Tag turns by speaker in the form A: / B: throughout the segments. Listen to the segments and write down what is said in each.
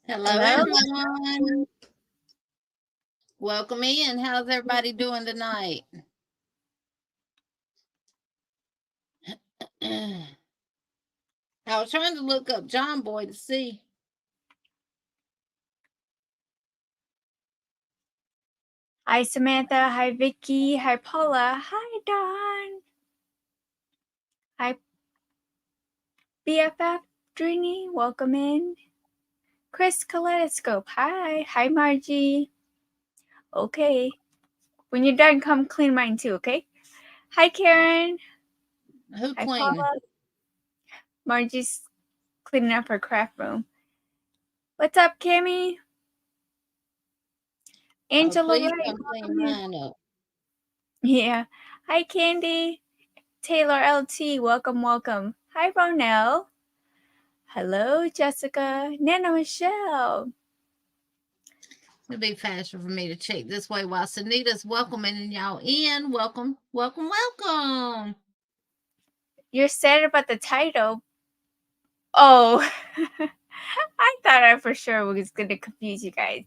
A: Hello,
B: Hello.
A: everyone. Welcome in. How's everybody doing tonight? I was trying to look up John Boy to see.
B: Hi, Samantha. Hi, Vicky. Hi, Paula. Hi, Dawn. Hi, BFF Drini. Welcome in. Chris Kaleidoscope. Hi. Hi, Margie. Okay. When you're done, come clean mine too, okay? Hi, Karen.
A: Who
B: Hi,
A: cleaning?
B: Paula. Margie's cleaning up her craft room. What's up, Cammy?
A: Oh,
B: Angela
A: please
B: Wright.
A: come clean
B: Welcome in.
A: mine up.
B: Yeah. Hi, Candy. Taylor LT. Welcome, welcome. Hi, Ronell. Hello, Jessica. Nana Michelle.
A: It'll be faster for me to check this way while Sunita's welcoming y'all in. Welcome, welcome, welcome.
B: You're sad about the title. Oh, I thought I for sure was going to confuse you guys.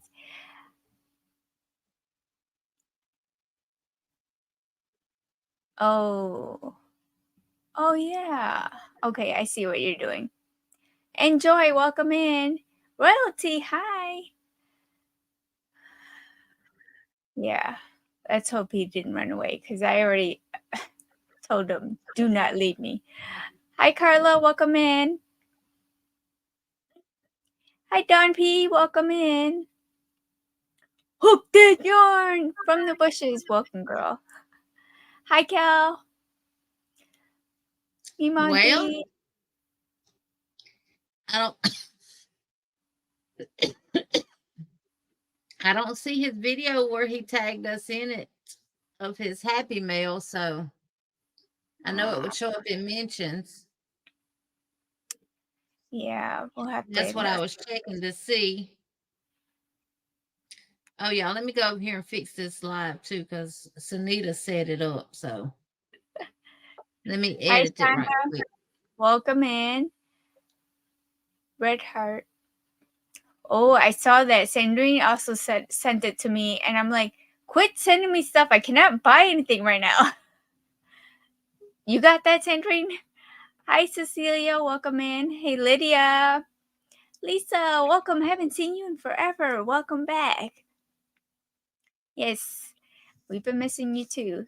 B: Oh. Oh, yeah. Okay, I see what you're doing. Enjoy. Welcome in. Royalty, hi. Yeah. Let's hope he didn't run away because I already told him, do not leave me. Hi, Carla. Welcome in. Hi, Don P. Welcome in. Hook that yarn from the bushes. Welcome, girl. Hi, Cal.
A: Well,
B: Imonti.
A: I don't I don't see his video where he tagged us in it of his happy mail, so I know it would show up in mentions.
B: Yeah, we'll have
A: That's
B: to
A: what I
B: look.
A: was checking to see. Oh, y'all, let me go over here and fix this live too, because Sunita set it up. So let me
B: Hi,
A: edit it right
B: Sandra.
A: quick.
B: Welcome in. Red Heart. Oh, I saw that. Sandrine also sent it to me, and I'm like, quit sending me stuff. I cannot buy anything right now. You got that, Sandrine? Hi, Cecilia. Welcome in. Hey, Lydia. Lisa, welcome. Haven't seen you in forever. Welcome back. Yes, we've been missing you too.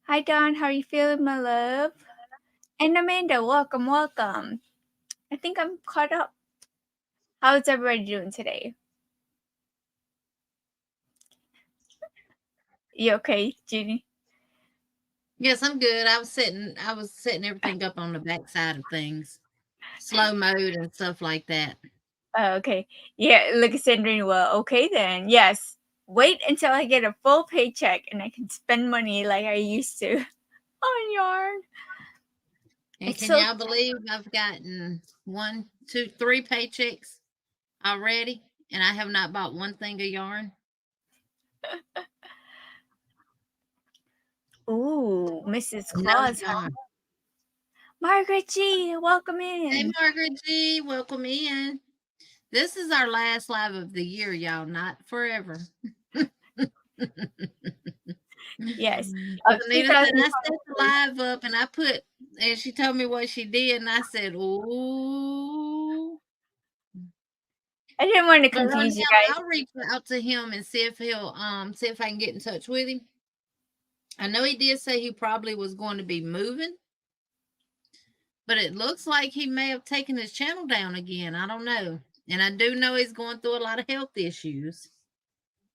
B: Hi, Don. How are you feeling, my love? And Amanda, welcome, welcome. I think I'm caught up. How's everybody doing today? You okay, Judy?
A: Yes, I'm good. I was setting everything up on the back side of things. Slow mode and stuff like that.
B: Oh, okay. Yeah, look at Sandrine. Well, okay then. Yes. Wait until I get a full paycheck and I can spend money like I used to on yarn.
A: And
B: It's
A: can
B: so
A: y'all believe I've gotten 1, 2, 3 paychecks already, and I have not bought one thing of yarn?
B: ooh, Mrs.
A: No
B: Claus.
A: yarn.
B: Margaret G, welcome
A: Hey,
B: in.
A: Margaret G, welcome in. This is our last live of the year, y'all, not forever.
B: Yes. Of
A: Anita said, I set the
B: 2023.
A: live up and I put, and she told me what she did, and I said, ooh.
B: I didn't want to
A: But
B: confuse you
A: Ronell,
B: guys.
A: I'll reach out to him and see if I can get in touch with him. I know he did say he probably was going to be moving, but it looks like he may have taken his channel down again. I don't know. And I do know he's going through a lot of health issues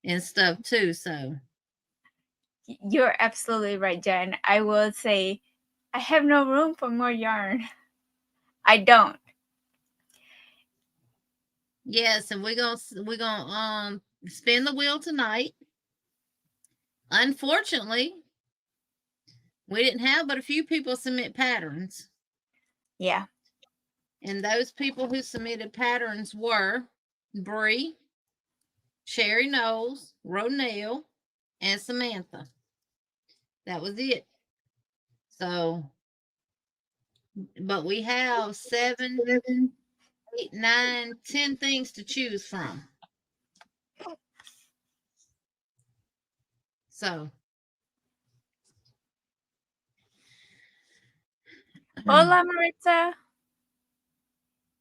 A: and stuff too. So
B: You're absolutely right, Jen. I will say I have no room for more yarn. I don't.
A: yes, and we're gonna spin the wheel tonight. Unfortunately, we didn't have but a few people submit patterns.
B: Yeah.
A: And those people who submitted patterns were Bree, Sherry Knowles, Ronell, and Samantha. That was it. So, but we have seven. 8, 9, 10 things to choose from. So.
B: Hola, Maritza.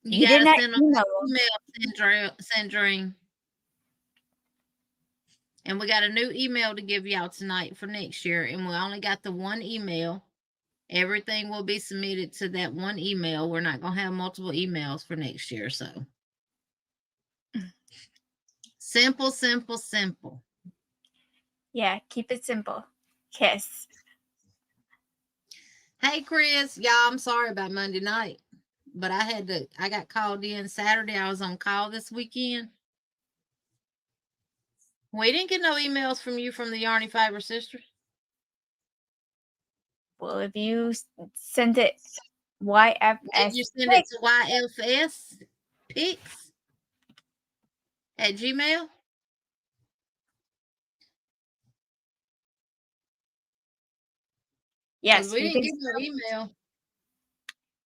A: You
B: did
A: gotta
B: not
A: send them email, Sandrine. And we got a new email to give y'all tonight for next year. And we only got the one email. Everything will be submitted to that one email. We're not going to have multiple emails for next year. So simple, simple, simple.
B: Yeah, keep it simple. Yes.
A: Hey, Chris. Y'all, I'm sorry about Monday night. But I got called in Saturday. I was on call this weekend. We didn't get no emails from you from the Yarny Fiber Sisters.
B: Well, if you sent it YFS.
A: Did you send it to YFS Pics at Gmail?
B: Yes,
A: we didn't get no email.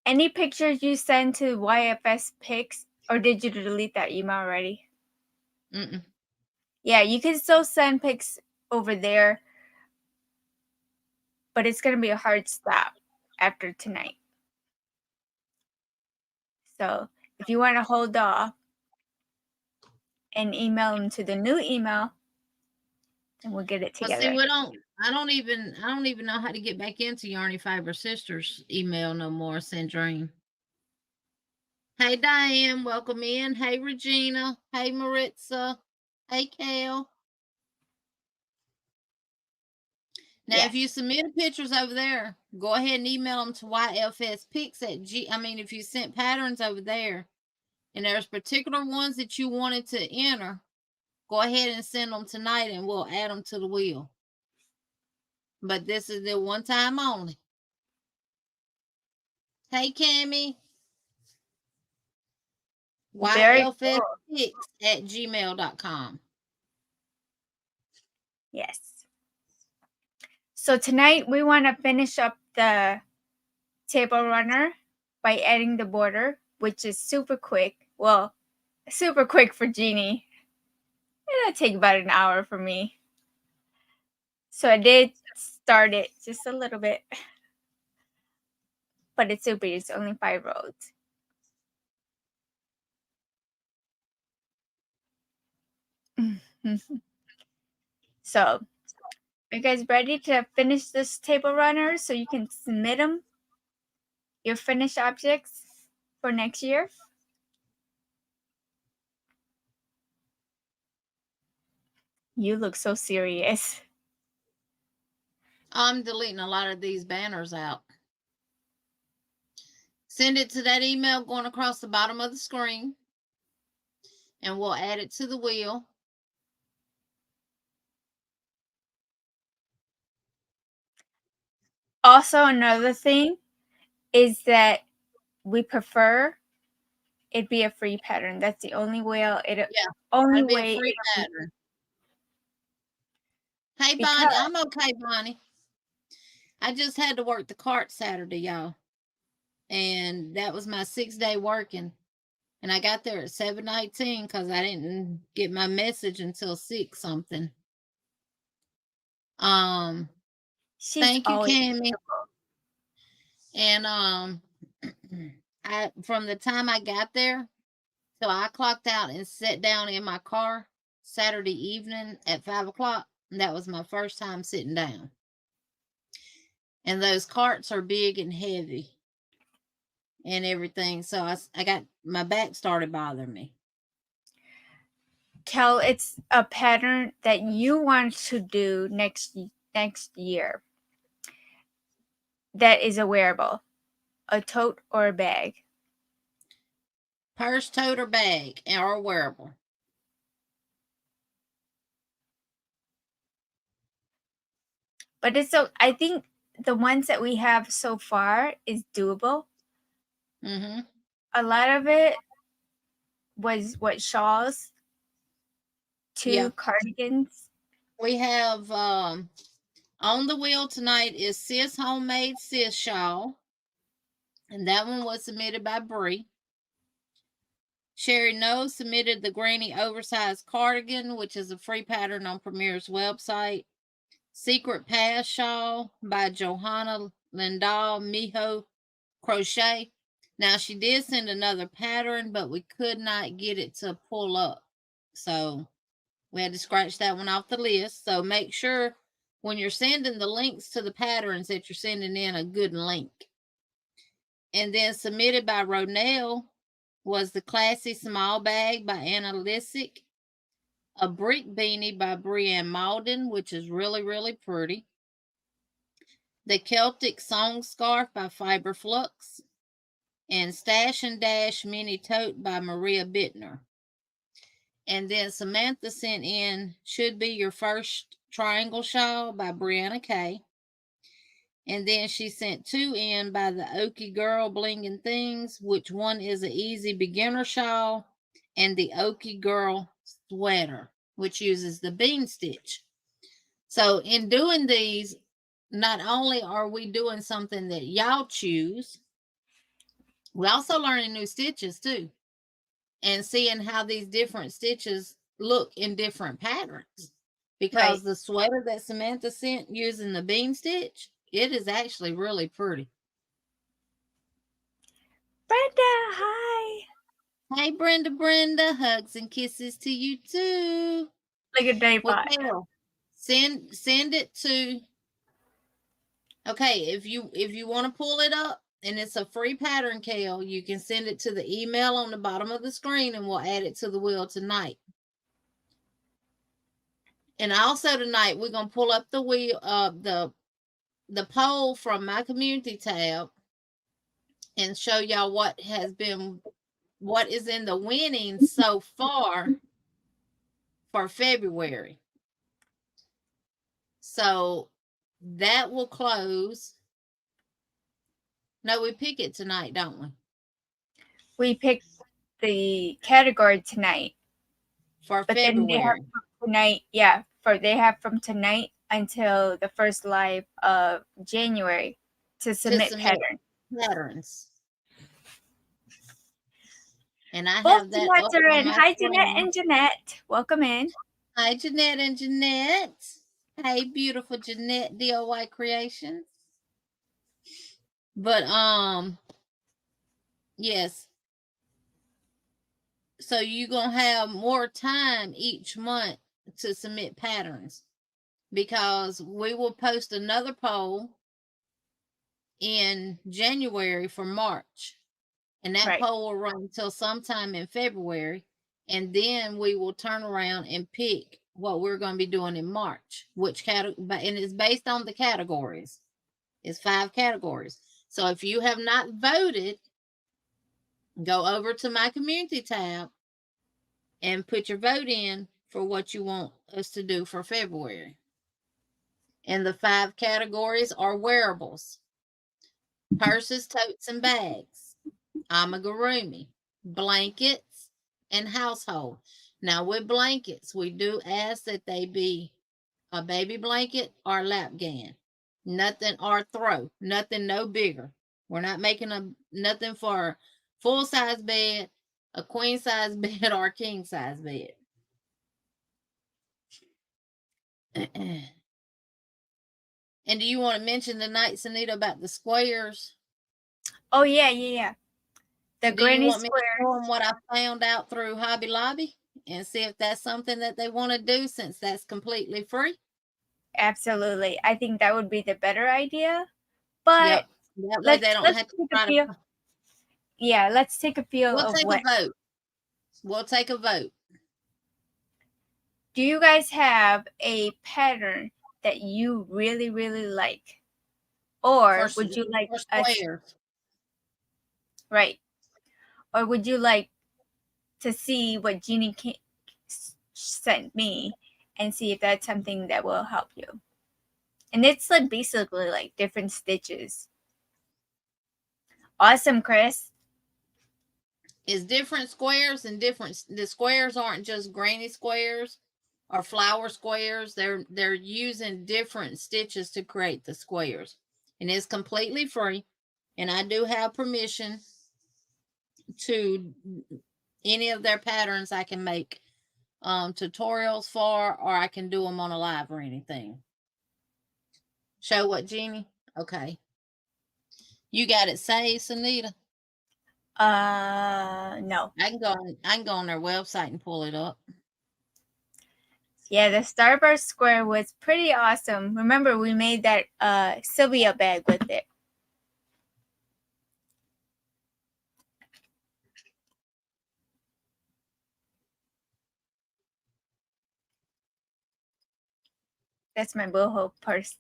B: Any pictures you send to YFS Pics, or did you delete that email already?
A: Mm-mm.
B: Yeah, you can still send pics over there, but it's going to be a hard stop after tonight. So if you want to hold off and email them to the new email, and we'll get it together.
A: Well, see, I don't even know how to get back into Yarny Fiber Sisters email no more, Sandrine. Hey, Diane, welcome in. Hey, Regina. Hey, Maritza. Hey, Cal. Now, if you submit pictures over there, go ahead and email them to YFSPics at G. I mean, if you sent patterns over there, and there's particular ones that you wanted to enter, go ahead and send them tonight, and we'll add them to the wheel. But this is the one time only. Hey, Cammie. YFSPics at gmail.com.
B: Yes. So tonight we want to finish up the table runner by adding the border, which is super quick. Well, super quick for Jeannie. It'll take about an hour for me. So I did start it just a little bit. But it's super, it's only 5 rows. So, are you guys ready to finish this table runner so you can submit them, your finished objects, for next year? You look so serious.
A: I'm deleting a lot of these banners out. Send it to that email going across the bottom of the screen, and we'll add it to the wheel.
B: Also, another thing is that we prefer it be a free pattern. That's the only way only way
A: a free pattern. Hey, Bonnie, I'm okay, Bonnie. I just had to work the cart Saturday, y'all. And that was my 6-day working. And I got there at 7:19 because I didn't get my message until 6 something. Thank you, Cammie. And from the time I got there till I clocked out and sat down in my car Saturday evening at 5 o'clock, that was my first time sitting down. And those carts are big and heavy and everything. So I got my back started bothering me.
B: Kel, it's a pattern that you want to do next year. That is a wearable, a tote or a bag.
A: Purse, tote, or bag, or a wearable.
B: But I think the ones that we have so far is doable.
A: Mm-hmm.
B: A lot of it was shawls, 2 cardigans.
A: We have on the wheel tonight is Sis Homemade Sis Shawl. And that one was submitted by Bree. Sherry No submitted the Granny Oversized Cardigan, which is a free pattern on Premier's website. Secret Pass Shawl by Johanna Lindahl Miho Crochet. Now, she did send another pattern, but we could not get it to pull up. So we had to scratch that one off the list. So make sure when you're sending the links to the patterns that you're sending in a good link. And then submitted by Ronell was the Classy Small Bag by Anna Lissick, a Brick Beanie by Brianne Malden, which is really, really pretty, the Celtic Song Scarf by Fiber Flux, and Stash and Dash Mini Tote by Maria Bittner. And then Samantha sent in Should Be Your First Triangle Shawl by Brianna Kay. And then she sent 2 in by the Okie Girl Bling and Things, which one is an easy beginner shawl, and the Okie Girl Sweater, which uses the bean stitch. So in doing these, not only are we doing something that y'all choose, we're also learning new stitches too, and seeing how these different stitches look in different patterns. Because the sweater that Samantha sent using the bean stitch, it is actually really pretty.
B: Brenda, hi.
A: Hey, Brenda, hugs and kisses to you too.
B: Look at Dave.
A: Well, Carol, send it to. Okay, if you want to pull it up and it's a free pattern, Kale, you can send it to the email on the bottom of the screen, and we'll add it to the wheel tonight. And also tonight we're gonna pull up the wheel the poll from my community tab and show y'all what is in the winnings so far for February. So that will close. No, we pick it tonight, don't we?
B: We picked the category tonight.
A: For February. Then they have
B: from tonight, they have from tonight until the first live of January to submit
A: patterns. And I
B: both
A: have that.
B: Jeanettes are in. Hi, Jeanette and Jeanette. Welcome in.
A: Hi, Jeanette and Jeanette. Hey, beautiful Jeanette DIY Creations. But yes. So you're gonna have more time each month to submit patterns, because we will post another poll in January for March. And that poll will run until sometime in February. And then we will turn around and pick what we're going to be doing in March, which category, and it's based on the categories. It's 5 categories. So if you have not voted, go over to my community tab and put your vote in for what you want us to do for February. And the 5 categories are wearables, purses, totes, and bags, amigurumi, blankets, and household. Now with blankets, we do ask that they be a baby blanket or lapgan. Nothing, or throw. Nothing no bigger. We're not making nothing for full-size bed, a queen-size bed, or a king-size bed. And do you want to mention tonight, Sanita, about the squares?
B: Oh, yeah. The granny squares.
A: To show them what I found out through Hobby Lobby and see if that's something that they want to do, since that's completely free?
B: Absolutely. I think that would be the better idea. But
A: that way they don't have to try to.
B: Yeah, let's take a feel of what.
A: We'll take a vote.
B: Do you guys have a pattern that you really, really like? Or would you like right? Or would you like to see what Jeannie sent me and see if that's something that will help you? And it's like basically like different stitches. Awesome, Chris.
A: It's different squares, and the squares aren't just granny squares or flower squares. They're using different stitches to create the squares, and it's completely free. And I do have permission to any of their patterns I can make tutorials for, or I can do them on a live or anything. Show what, Jeannie? Okay. You got it saved, Sunita?
B: No.
A: I can go on their website and pull it up.
B: Yeah, the Starburst square was pretty awesome. Remember, we made that Sylvia bag with it. That's my boho purse.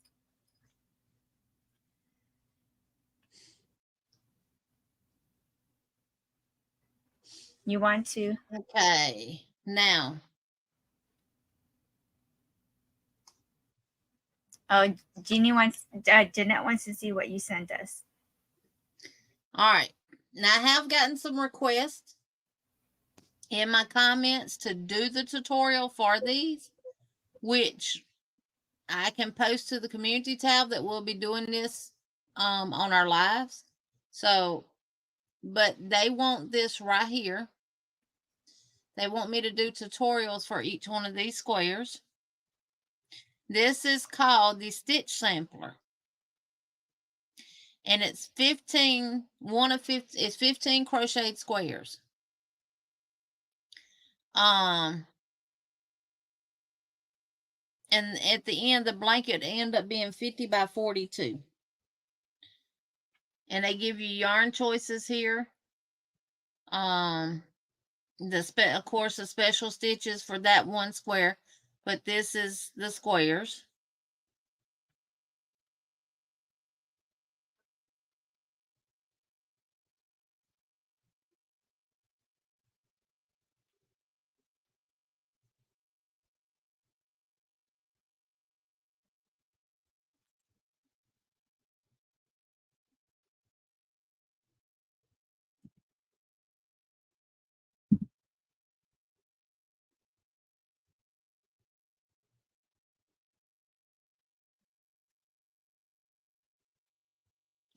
B: You want to?
A: Okay. Now.
B: Oh, Jeanette wants to see what you sent us.
A: All right. Now, I have gotten some requests in my comments to do the tutorial for these, which I can post to the community tab that we'll be doing this on our lives. So, but they want this right here. They want me to do tutorials for each one of these squares. This is called the Stitch Sampler. And it's 15 crocheted squares. And at the end, the blanket ended up being 50 by 42. And they give you yarn choices here. Of course, the special stitches for that one square, but this is the squares.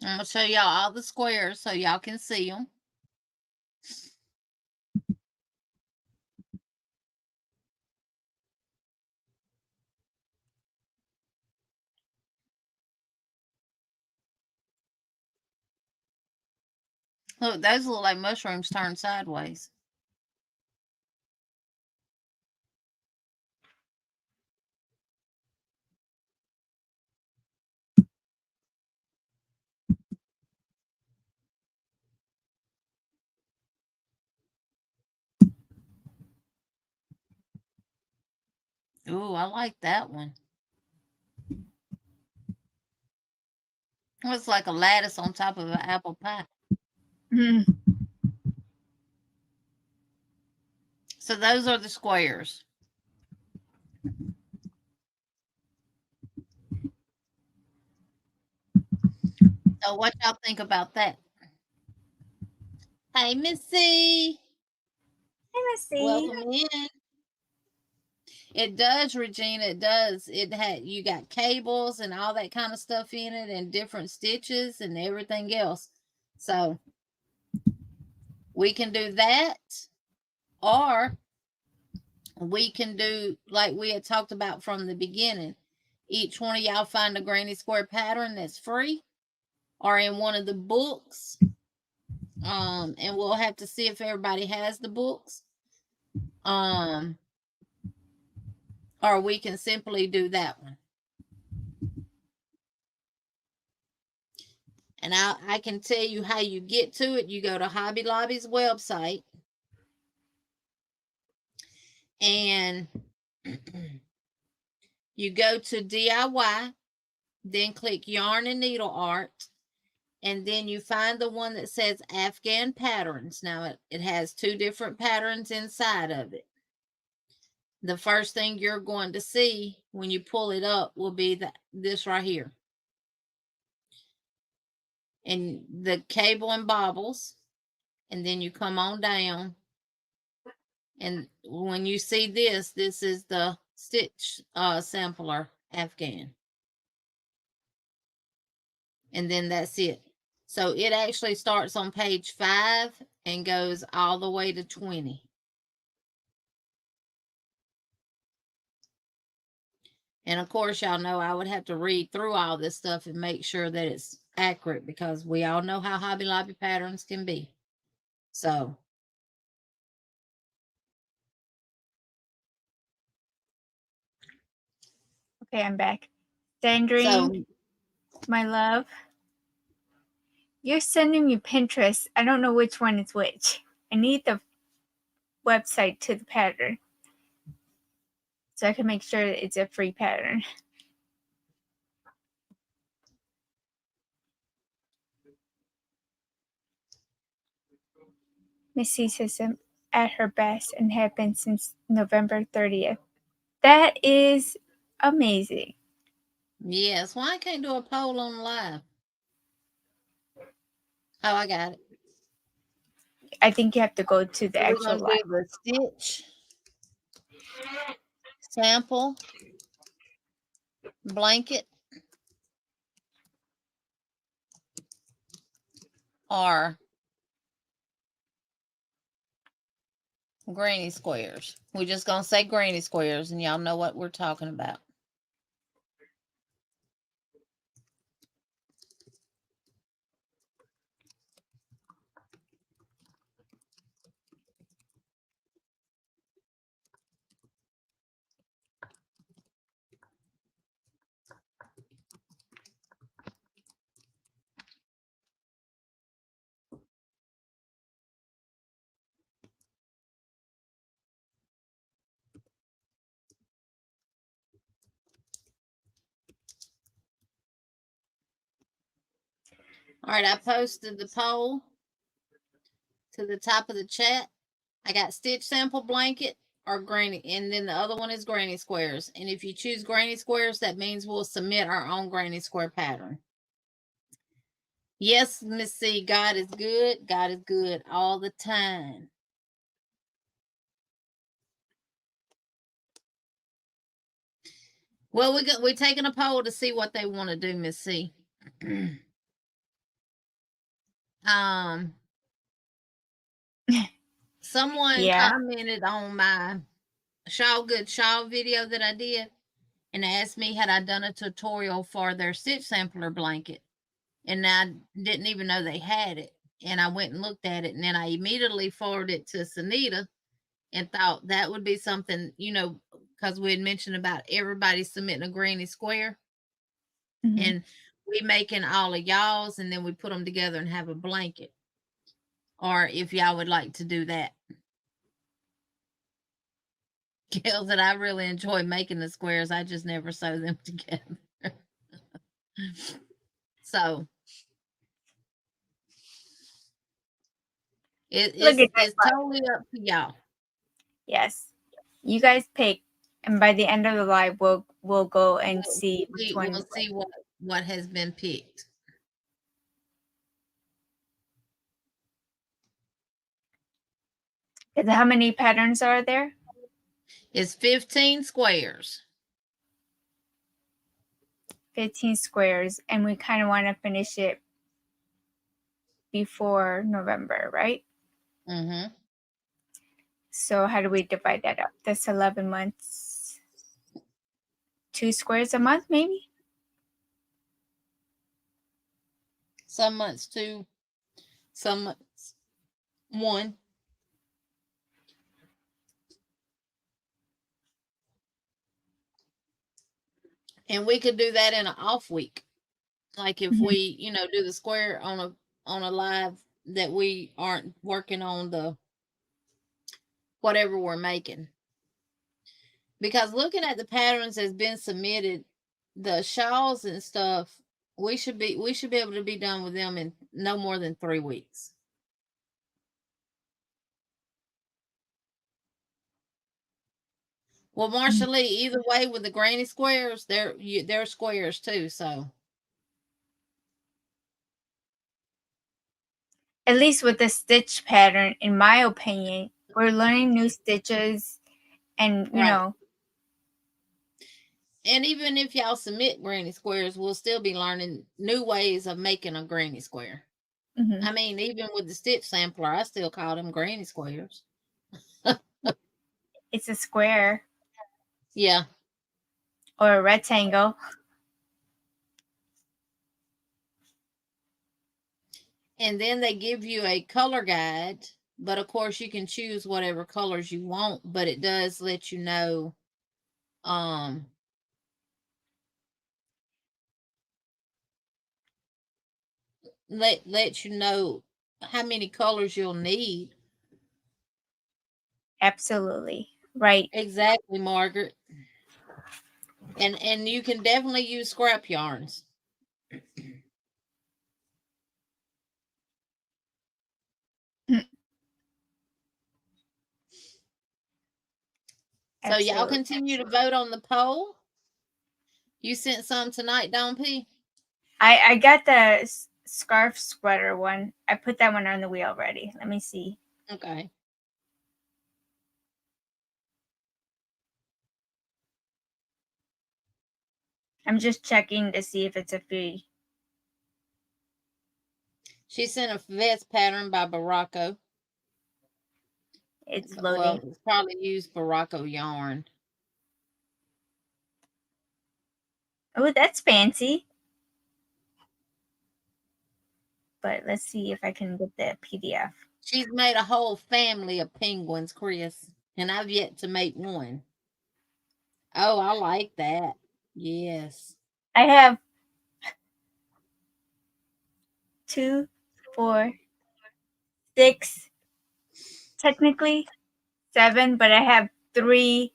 A: I'm going to show y'all all the squares so y'all can see them. Look, those look like mushrooms turned sideways. Ooh, I like that one. It's like a lattice on top of an apple pie. So those are the squares. So what y'all think about that? Hey, Missy.
B: Hey, Missy.
A: Welcome in. It does, Regina. It does. You got cables and all that kind of stuff in it, and different stitches and everything else. So we can do that, or we can do like we had talked about from the beginning. Each one of y'all find a granny square pattern that's free, or in one of the books. And we'll have to see if everybody has the books. Or we can simply do that one. And I can tell you how you get to it. You go to Hobby Lobby's website and you go to DIY, then click Yarn and Needle Art, and then you find the one that says Afghan Patterns. Now, it has 2 different patterns inside of it. The first thing you're going to see when you pull it up will be this right here. And the cable and bobbles. And then you come on down. And when you see this is the Stitch Sampler Afghan. And then that's it. So it actually starts on page 5 and goes all the way to 20. And of course, y'all know I would have to read through all this stuff and make sure that it's accurate, because we all know how Hobby Lobby patterns can be. So
B: Okay, I'm back. Sandrine, my love, you're sending me Pinterest. I don't know which one is which. I need the website to the pattern so I can make sure it's a free pattern. Missy says I'm at her best and have been since November 30th. That is amazing.
A: yes, why I can't do a poll on live? Oh, I got it.
B: I think you have to go to the
A: We're
B: actual
A: gonna
B: live.
A: do the stitch sample blanket or granny squares. We're just gonna say granny squares, and y'all know what we're talking about. All right, I posted the poll to the top of the chat. I got stitch sample blanket or granny, and then the other one is granny squares. And if you choose granny squares, that means we'll submit our own granny square pattern. Yes, Miss C, God is good. God is good all the time. Well, we're taking a poll to see what they want to do, Miss C. Someone commented on my Shawl Good Shawl video that I did and asked me had I done a tutorial for their stitch sampler blanket, and I didn't even know they had it. And I went and looked at it, and then I immediately forwarded it to Sunita and thought that would be something, because we had mentioned about everybody submitting a granny square. Mm-hmm. And we making all of y'all's, and then we put them together and have a blanket. Or if y'all would like to do that. Gail said, I really enjoy making the squares. I just never sew them together. So it's totally up to y'all.
B: Yes. You guys pick, and by the end of the live, we'll go and see which one.
A: We'll see what has been picked.
B: How many patterns are there?
A: It's 15 squares.
B: 15 squares, and we kind of want to finish it before November, right?
A: Mm-hmm.
B: So how do we divide that up? That's 11 months. 2 squares a month, maybe?
A: Some months 2, some months 1. And we could do that in an off week. Like if we, do the square on a live that we aren't working on the whatever we're making. Because looking at the patterns that's been submitted, the shawls and stuff, we should be able to be done with them in no more than 3 weeks. Well, Marsha Lee, either way with the granny squares, they're squares too, so.
B: At least with the stitch pattern, in my opinion, we're learning new stitches and, you know.
A: And even if y'all submit granny squares, we'll still be learning new ways of making a granny square.
B: Mhm.
A: I mean, even with the stitch sampler, I still call them granny squares.
B: It's a square
A: Yeah.
B: or a rectangle.
A: And then they give you a color guide, but of course you can choose whatever colors you want, but it does let you know let you know how many colors you'll need.
B: Absolutely. Right.
A: Exactly, Margaret. And you can definitely use scrap yarns. So y'all
B: Absolutely.
A: continue to vote on the poll. You sent some tonight, Don P?
B: I got the scarf sweater one. I put that one on the wheel already. Let me see.
A: Okay.
B: I'm just checking to see if it's a free.
A: She sent a vest pattern by Baracco.
B: It's
A: Well,
B: loading.
A: it's probably used Baracco yarn.
B: Oh, that's fancy. But let's see if I can get the PDF.
A: She's made a whole family of penguins, Chris, and I've yet to make one. Oh, I like that. Yes.
B: I have 2, 4, 6, technically 7, but I have 3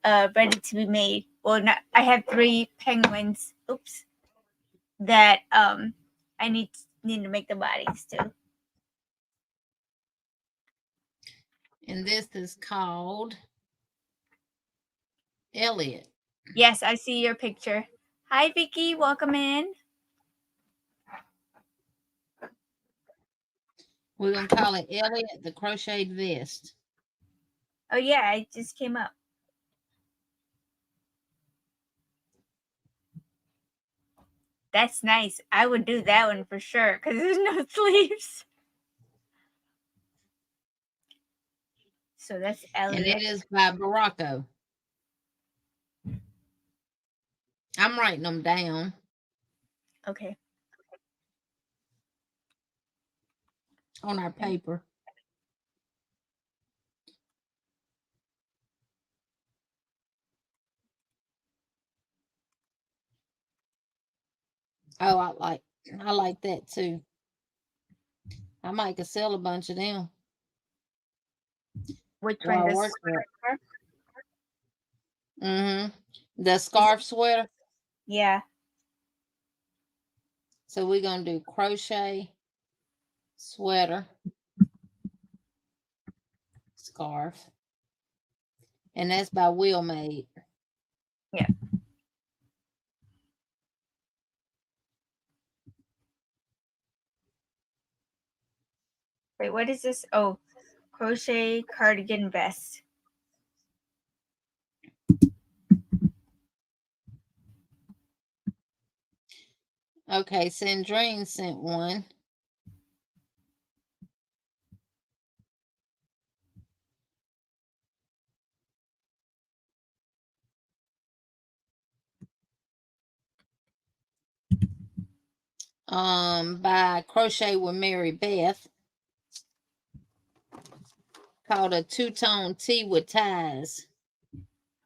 B: ready to be made. Well, not, I have 3 penguins. Oops. That I need to make the bodies too.
A: And this is called Elliot.
B: Yes, I see your picture. Hi, Vicky. Welcome in.
A: We're going to call it Elliot the Crocheted Vest.
B: Oh, yeah, it just came up. That's nice. I would do that one for sure because there's no sleeves. So that's Elliot.
A: And it is by Baracco. I'm writing them down.
B: Okay.
A: On our paper. Oh, I like that too. I might could sell a bunch of them.
B: Which
A: Or
B: one
A: I
B: does?
A: work for it. The scarf sweater.
B: Yeah.
A: So we're gonna do crochet sweater scarf. And that's by Will Made.
B: Yeah. Wait, what is this? Oh, crochet cardigan vest.
A: Okay, Sandrine sent one. By Crochet with Mary Beth, called a two-tone tee with ties.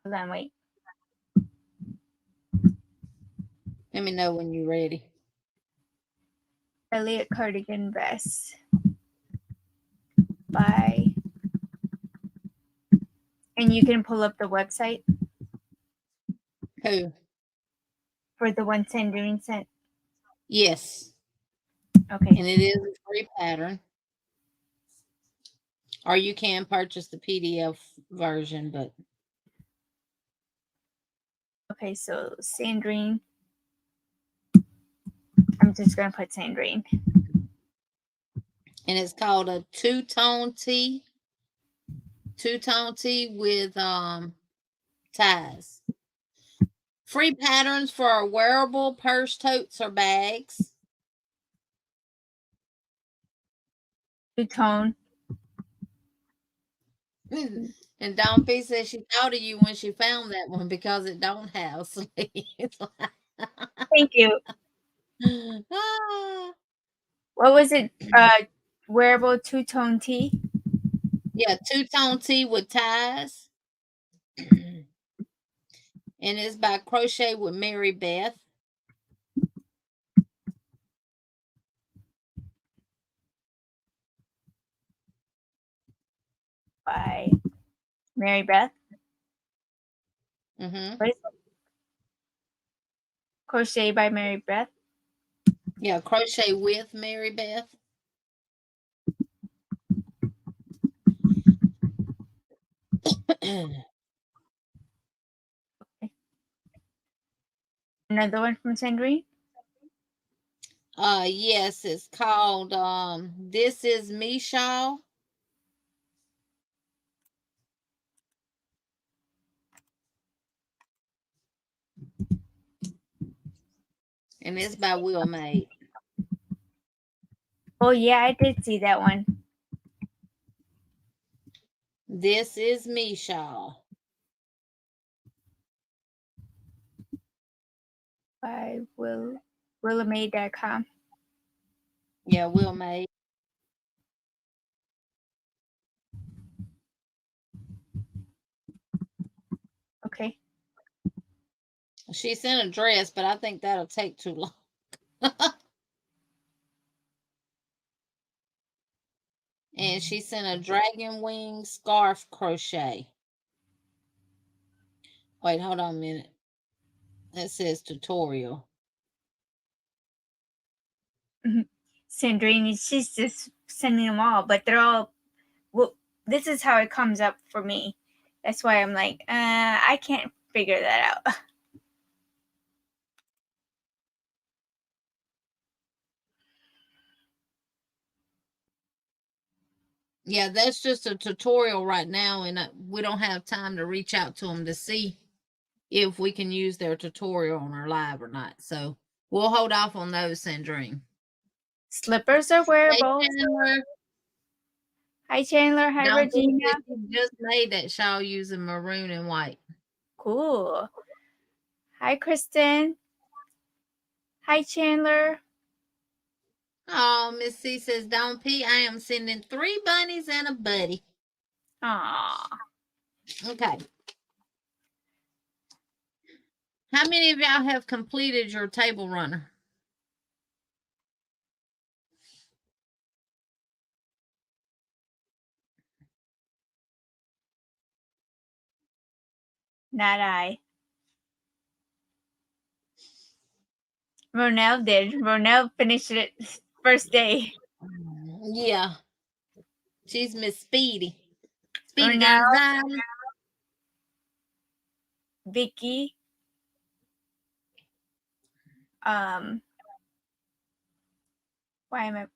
B: Hold on, wait.
A: Let me know when you're ready.
B: Elliot cardigan vest by, and you can pull up the website
A: Who?
B: for the one Sandrine sent.
A: Yes.
B: Okay.
A: And it is a free pattern. Or you can purchase the PDF version, but
B: Okay, so Sandrine. I'm just gonna put Sandrine.
A: and it's called a two-tone tee. Two-tone tee with ties. Free patterns for wearable purse, totes, or bags.
B: Two-tone.
A: And Dawn P says she thought of you when she found that one because it don't have sleeves.
B: Thank you.
A: Ah.
B: What was it? Wearable two-tone tee.
A: Yeah, two-tone tee with ties. And it's by Crochet with Mary Beth.
B: By Mary Beth.
A: Mm-hmm.
B: What is it? Crochet by Mary Beth.
A: Yeah, Crochet with Mary Beth.
B: Another one from Sandrine.
A: Yes, it's called This Is Me Shawl. And it's by Will Made.
B: Oh yeah, I did see that one.
A: This Is Me Shawl.
B: By willamade.com.
A: Yeah, Will Made.
B: Okay.
A: She sent a dress, but I think that'll take too long. And she sent a dragon wing scarf crochet. Wait, hold on a minute. It says tutorial.
B: Sandrine, she's just sending them all, but they're all. Well, this is how it comes up for me. That's why I'm like, I can't figure that out.
A: Yeah, that's just a tutorial right now, and we don't have time to reach out to them to see if we can use their tutorial on our live or not. So we'll hold off on those, Sandrine.
B: Slippers are wearable.
A: Hey, Chandler.
B: Hi, Chandler. Hi,
A: Don't think
B: Regina.
A: that you just made that shawl using maroon and white.
B: Cool. Hi, Kristen. Hi, Chandler.
A: Oh, Miss C says, Dawn P, I am sending 3 bunnies and a buddy.
B: Aww.
A: Okay. How many of y'all have completed your table runner?
B: Not I. Ronell did. Ronell finished it first day.
A: Yeah. She's Miss Speedy. Speedy
B: Ronell,
A: Gonzalez.
B: Vicky,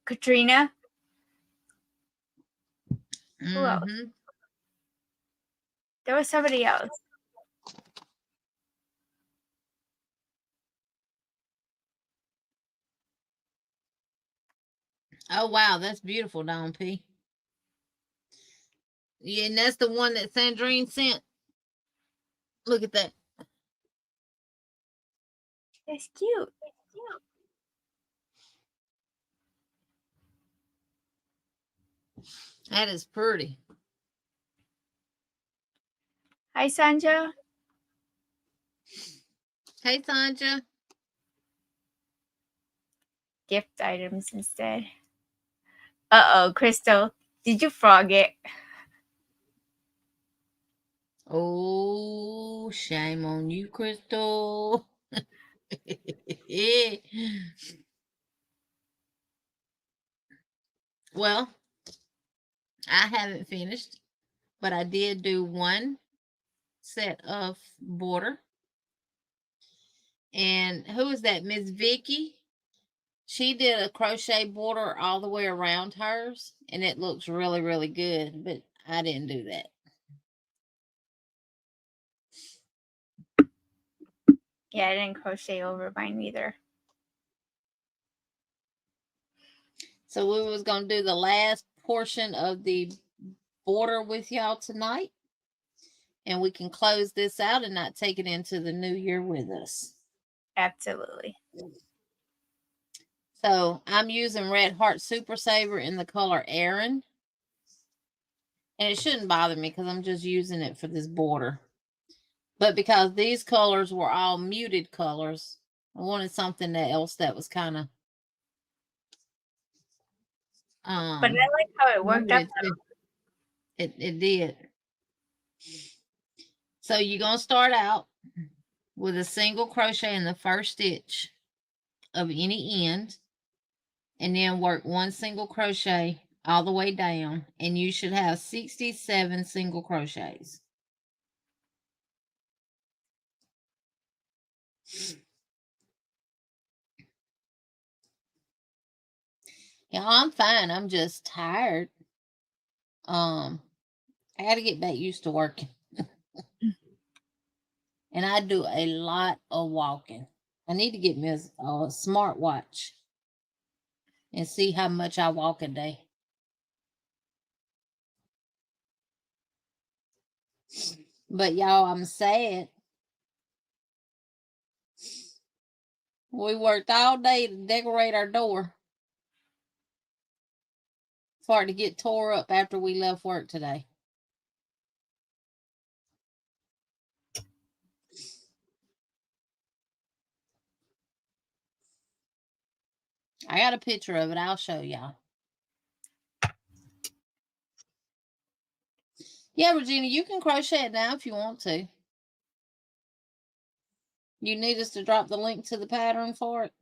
B: Katrina. Who else?
A: Mm-hmm.
B: There was somebody else.
A: Oh, wow. That's beautiful, Dawn P. Yeah, and that's the one that Sandrine sent. Look at that.
B: That's cute.
A: That is pretty.
B: Hi, Sanja.
A: Hey, Sanja.
B: Gift items instead. Uh-oh, Crystal. Did you frog it?
A: Oh, shame on you, Crystal. Well, I haven't finished, but I did do one set of border. And who is that? Miss Vicky. She did a crochet border all the way around hers, and it looks really, really good, but I didn't do that.
B: Yeah, I didn't crochet over mine either.
A: So we was going to do the last portion of the border with y'all tonight. And we can close this out and not take it into the new year with us.
B: Absolutely.
A: So I'm using Red Heart Super Saver in the color Aaron. And it shouldn't bother me because I'm just using it for this border. But because these colors were all muted colors, I wanted something else that was kind of
B: but I like how it worked out.
A: It did. So you're going to start out with a single crochet in the first stitch of any end, and then work one single crochet all the way down, and you should have 67 single crochets. Yeah, I'm fine. I'm just tired. I got to get back used to working. And I do a lot of walking. I need to get me a smartwatch and see how much I walk a day. But y'all, I'm sad. We worked all day to decorate our door for it to get tore up after we left work today. I got a picture of it. I'll show y'all. Yeah, Regina, you can crochet it now if you want to. You need us to drop the link to the pattern for it?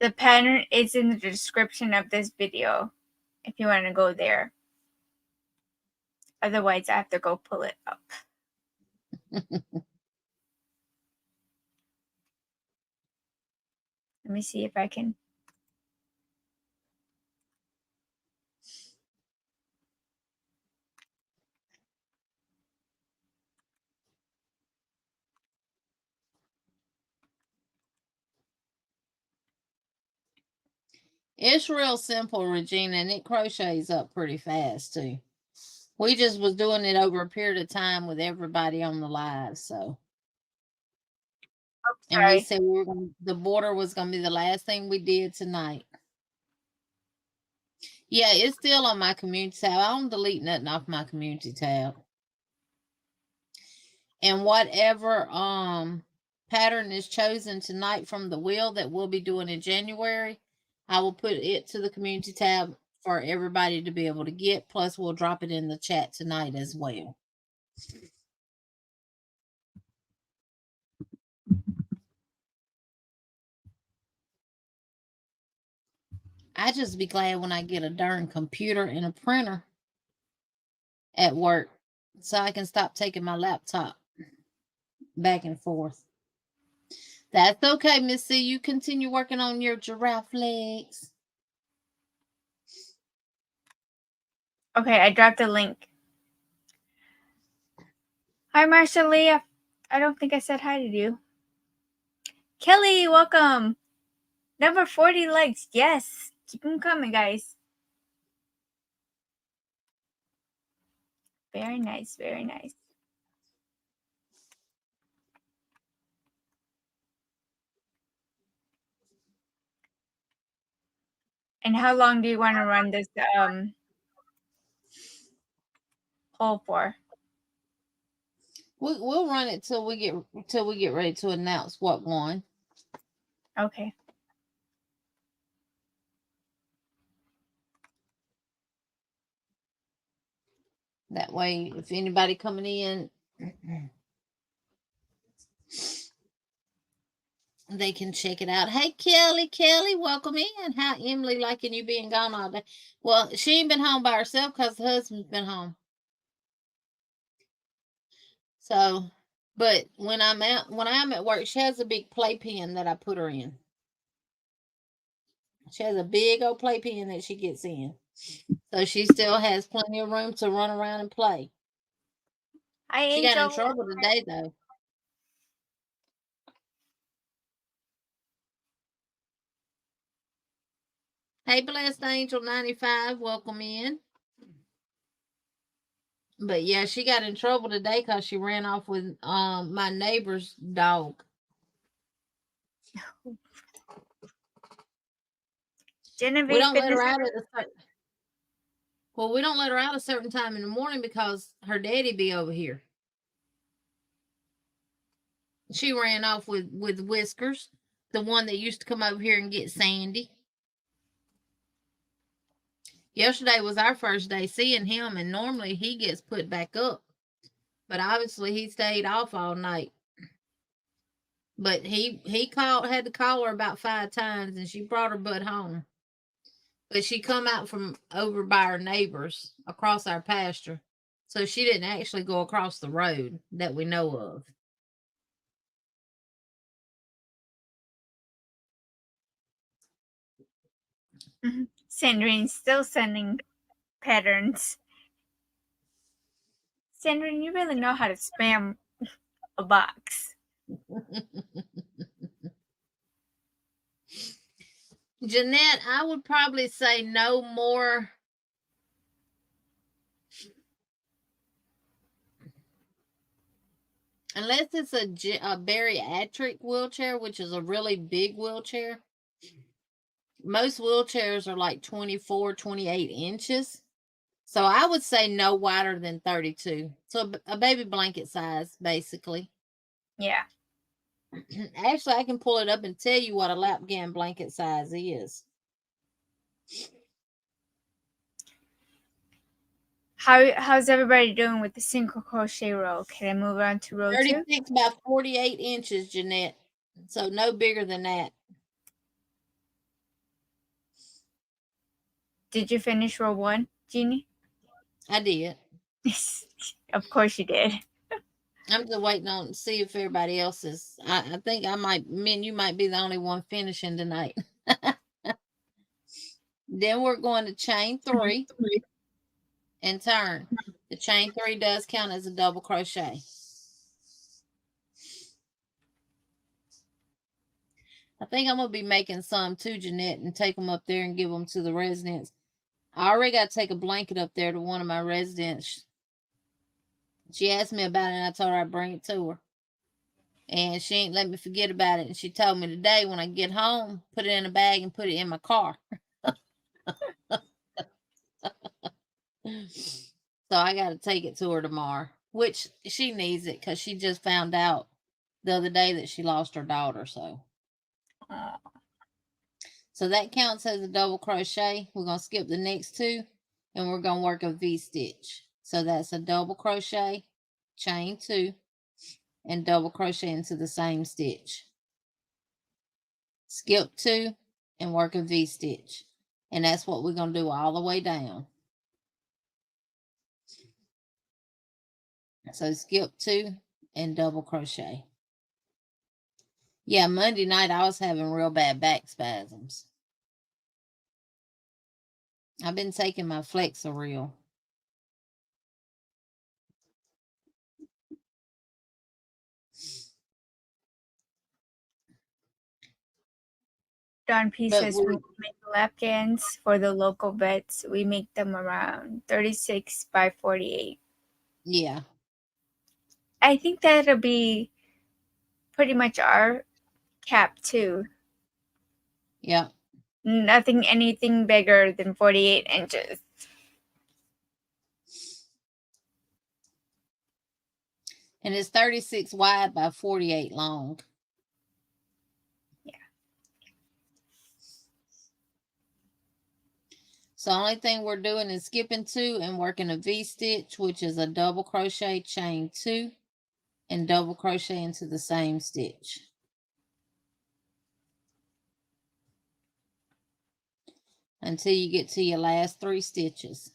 B: The pattern is in the description of this video if you want to go there. Otherwise, I have to go pull it up. Let me see if I can.
A: It's real simple, Regina, and it crochets up pretty fast too. We just was doing it over a period of time with everybody on the live, so. And we said the border was going to be the last thing we did tonight. Yeah, it's still on my community tab. I don't delete nothing off my community tab. And whatever pattern is chosen tonight from the wheel that we'll be doing in January, I will put it to the community tab for everybody to be able to get. Plus, we'll drop it in the chat tonight as well. I just be glad when I get a darn computer and a printer at work so I can stop taking my laptop back and forth. That's okay, Miss C. You continue working on your giraffe legs.
B: Okay, I dropped a link. Hi, Marsha Lee. I don't think I said hi to you. Kelly, welcome. Number 40 likes. Yes. Keep them coming, guys. Very nice. Very nice. And how long do you want to run this poll for?
A: We'll run it till we get ready to announce what won.
B: Okay.
A: That way, if anybody coming in, they can check it out. Hey, Kelly, welcome in. How Emily liking you being gone all day? Well, she ain't been home by herself because the husband's been home. So, but when I'm at work, she has a big playpen that I put her in. She has a big old playpen that she gets in. So she still has plenty of room to run around and play. She got in trouble today, though. Hey, Blessed Angel 95, welcome in. But yeah, she got in trouble today because she ran off with my neighbor's dog.
B: Genevieve
A: We don't let
B: Fitness.
A: her out we don't let her out a certain time in the morning because her daddy be over here. She ran off with Whiskers, the one that used to come over here and get Sandy. Yesterday was our first day seeing him, and normally he gets put back up, but obviously he stayed off all night. But he had to call her about 5 times, and she brought her butt home. But she come out from over by her neighbors across our pasture, so she didn't actually go across the road that we know of.
B: Sandrine still sending patterns. Sandrine, you really know how to spam a box.
A: Jeanette, I would probably say no more. Unless it's a bariatric wheelchair, which is a really big wheelchair. Most wheelchairs are like 24, 28 inches. So I would say no wider than 32. So a baby blanket size, basically.
B: Yeah.
A: Actually, I can pull it up and tell you what a lap gown blanket size is.
B: How's everybody doing with the single crochet row? Can I move on to row 2?
A: 36 by 48 inches, Jeanette. So no bigger than that.
B: Did you finish row 1, Jeannie?
A: I did.
B: Of course you did.
A: I'm just waiting on to see if everybody else is. I think you might be the only one finishing tonight. Then we're going to chain 3 and turn. The chain 3 does count as a double crochet. I think I'm going to be making some too, Jeanette, and take them up there and give them to the residents. I already got to take a blanket up there to one of my residents. She asked me about it, and I told her I'd bring it to her. And she ain't let me forget about it. And she told me today when I get home, put it in a bag and put it in my car. So I got to take it to her tomorrow, which she needs it because she just found out the other day that she lost her daughter. So that counts as a double crochet. We're going to skip the next 2 and we're going to work a V-stitch. So that's a double crochet, chain 2, and double crochet into the same stitch. Skip 2 and work a V-stitch. And that's what we're going to do all the way down. So skip 2 and double crochet. Yeah, Monday night I was having real bad back spasms. I've been taking my Flexeril.
B: Don P says we make lapgans for the local vets. We make them around 36 by 48.
A: Yeah.
B: I think that'll be pretty much our cap too.
A: Yeah.
B: Anything bigger than 48 inches.
A: And it's 36 wide by 48 long.
B: Yeah.
A: So the only thing we're doing is skipping 2 and working a V-stitch, which is a double crochet, chain 2, and double crochet into the same stitch. Until you get to your last 3 stitches.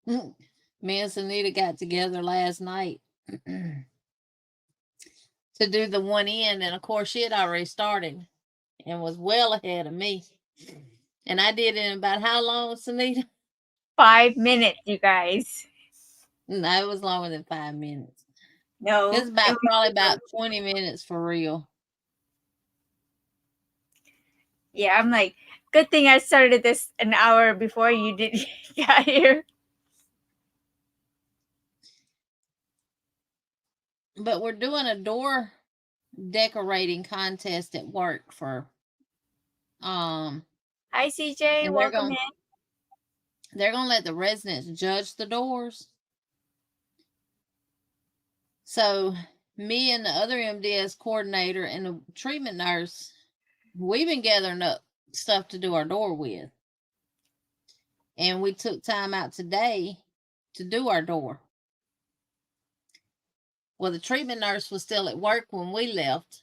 A: Me and Sunita got together last night to do the one end, and of course she had already started and was well ahead of me. And I did it in about how long, Sunita?
B: 5 minutes, you guys.
A: No, it was longer than 5 minutes.
B: No.
A: It's probably about 20 minutes for real.
B: Yeah, I'm like, Good thing I started this an hour before you did got here.
A: But we're doing a door decorating contest at work for
B: Hi CJ,
A: and
B: welcome in.
A: they're gonna let the residents judge the doors. So me and the other MDS coordinator and the treatment nurse, we've been gathering up stuff to do our door with. And we took time out today to do our door. Well, the treatment nurse was still at work when we left.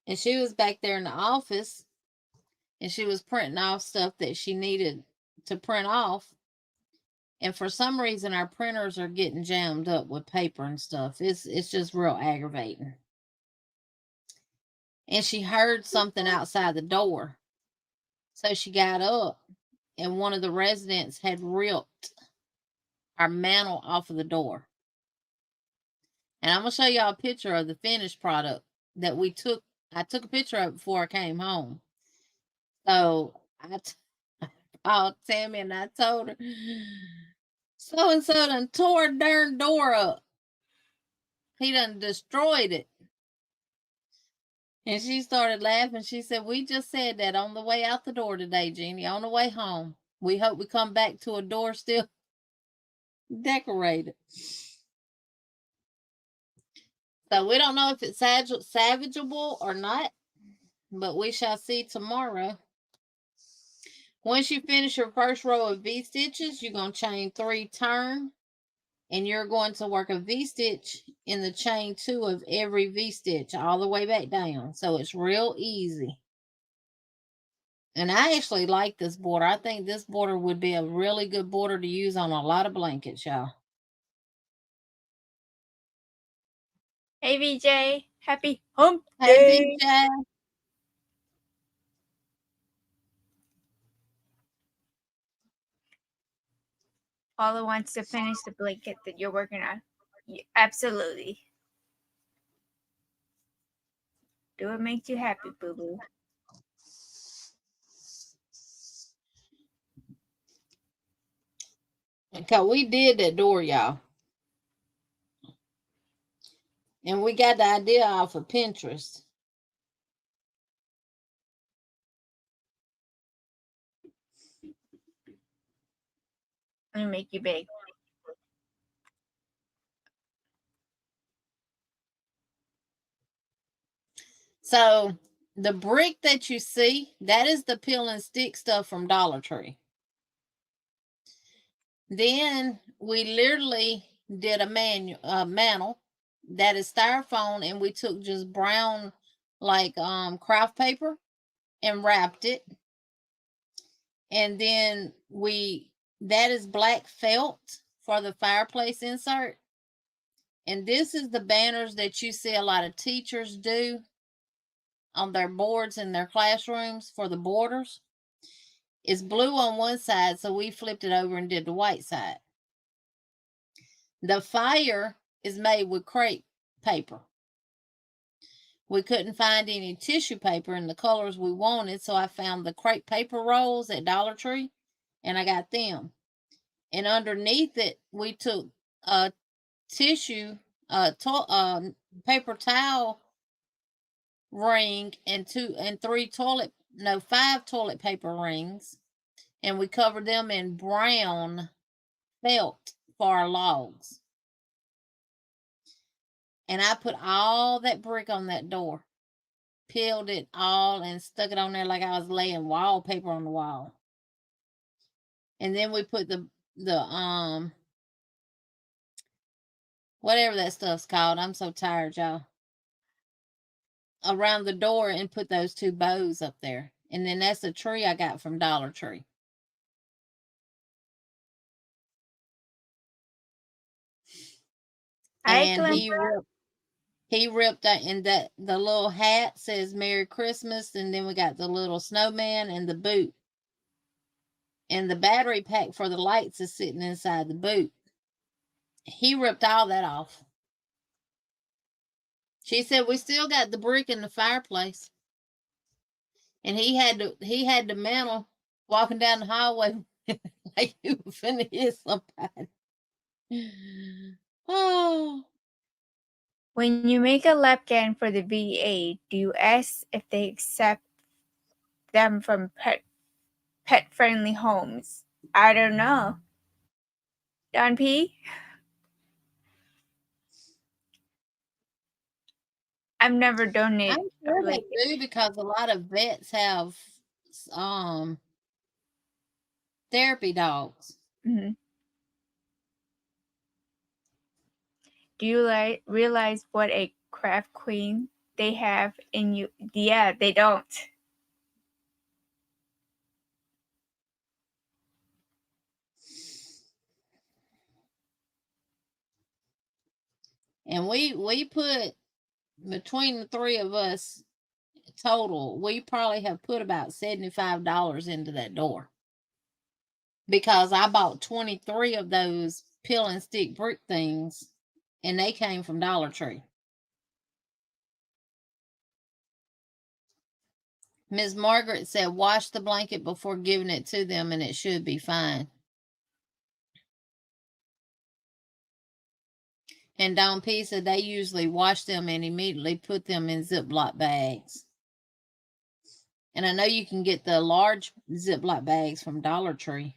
A: And she was back there in the office and she was printing off stuff that she needed to print off. And for some reason, our printers are getting jammed up with paper and stuff. It's just real aggravating. And she heard something outside the door. So she got up, and one of the residents had ripped our mantle off of the door. And I'm going to show y'all a picture of the finished product that we took. I took a picture of it before I came home. So I called Tammy and I told her, so-and-so done tore a darn door up. He done destroyed it. And she started laughing. She said, we just said that on the way out the door today, Jeannie, on the way home. We hope we come back to a door still decorated. So we don't know if it's salvageable or not, but we shall see tomorrow. Once you finish your first row of V-stitches, you're going to chain 3 turn, and you're going to work a V-stitch in the chain 2 of every V-stitch all the way back down. So it's real easy. And I actually like this border. I think this border would be a really good border to use on a lot of blankets, y'all.
B: Hey VJ, happy hump
A: Hey,
B: day.
A: VJ.
B: Paula wants to finish the blanket that you're working on. Yeah, absolutely. Do what makes you happy, boo-boo.
A: Okay, we did that door, y'all. And we got the idea off of Pinterest.
B: Let me make you big.
A: So the brick that you see, that is the peel and stick stuff from Dollar Tree. Then we literally did a mantle that is styrofoam, and we took just brown like craft paper and wrapped it. And then that is black felt for the fireplace insert. And this is the banners that you see a lot of teachers do on their boards in their classrooms for the borders. It's blue on one side, so we flipped it over and did the white side. The fire is made with crepe paper. We couldn't find any tissue paper in the colors we wanted, so I found the crepe paper rolls at Dollar Tree, and I got them. And underneath it, we took a tissue, paper towel ring and 5 toilet paper rings, and we covered them in brown felt for our logs. And I put all that brick on that door, peeled it all and stuck it on there like I was laying wallpaper on the wall. And then we put the whatever that stuff's called, I'm so tired, y'all, around the door and put those 2 bows up there. And then that's a tree I got from Dollar Tree. And he ripped that, and that the little hat says Merry Christmas, and then we got the little snowman and the boot. And the battery pack for the lights is sitting inside the boot. He ripped all that off. She said, we still got the brick in the fireplace. And he had the mantle walking down the hallway like he was finna hit somebody. Oh.
B: When you make a lap gown for the VA, do you ask if they accept them from pet friendly homes? I don't know. Don P? I've never donated.
A: I'm sure they do, because a lot of vets have therapy dogs.
B: Mm-hmm. Do you realize what a craft queen they have in you? Yeah, they don't.
A: And we put, between the three of us total, we probably have put about $75 into that door, because I bought 23 of those peel and stick brick things, and they came from Dollar Tree. Miss Margaret said wash the blanket before giving it to them and it should be fine. And Don P said they usually wash them and immediately put them in Ziploc bags. And I know you can get the large Ziploc bags from Dollar Tree.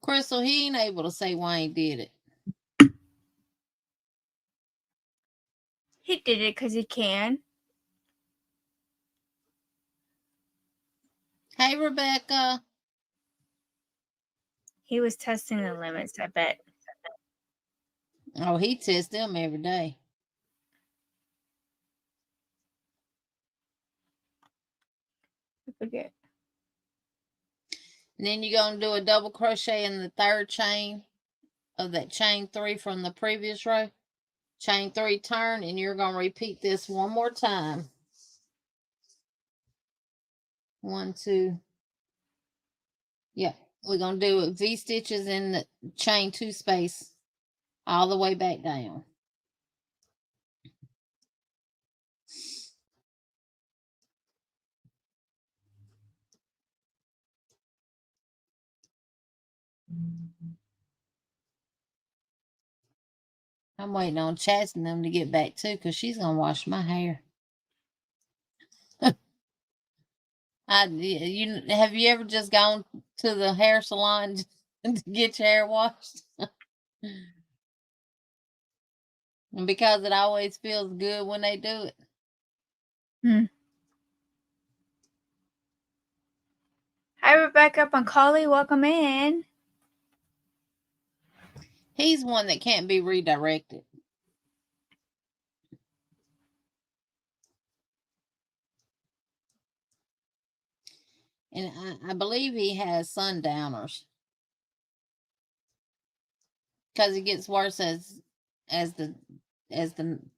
A: Crystal, he ain't able to say why he did it.
B: He did it because he can.
A: Hey, Rebecca.
B: He was testing the limits, I bet.
A: Oh, he tests them every day.
B: I forget.
A: And then you're going to do a double crochet in the third chain of that chain 3 from the previous row. Chain 3, turn, and you're going to repeat this one more time. 1, 2. Yeah, we're going to do V stitches in the chain 2 space all the way back down. I'm waiting on Chats and them to get back too, because she's going to wash my hair. Have you ever just gone to the hair salon to get your hair washed? And because it always feels good when they do it.
B: Hi, Rebecca Pancali. Welcome in.
A: He's one that can't be redirected. And I believe he has sundowners, because it gets worse as the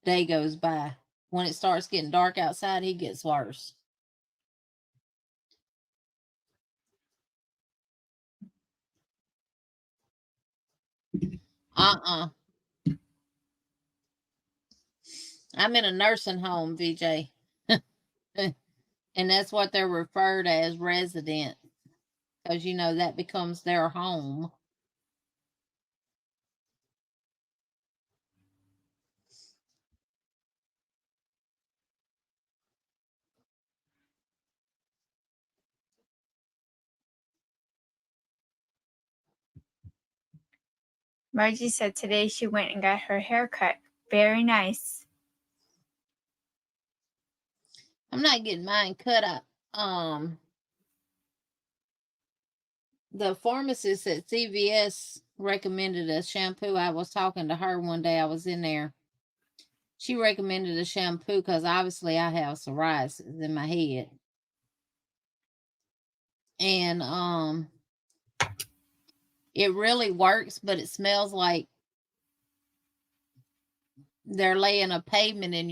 A: day goes by. When it starts getting dark outside, he gets worse. I'm in a nursing home, VJ. And that's what they're referred as, resident, because that becomes their home.
B: Margie said today she went and got her hair cut. Very nice.
A: I'm not getting mine cut up. The pharmacist at CVS recommended a shampoo. I was talking to her one day. I was in there. She recommended a shampoo because obviously I have psoriasis in my head. And it really works, but it smells like they're laying a pavement in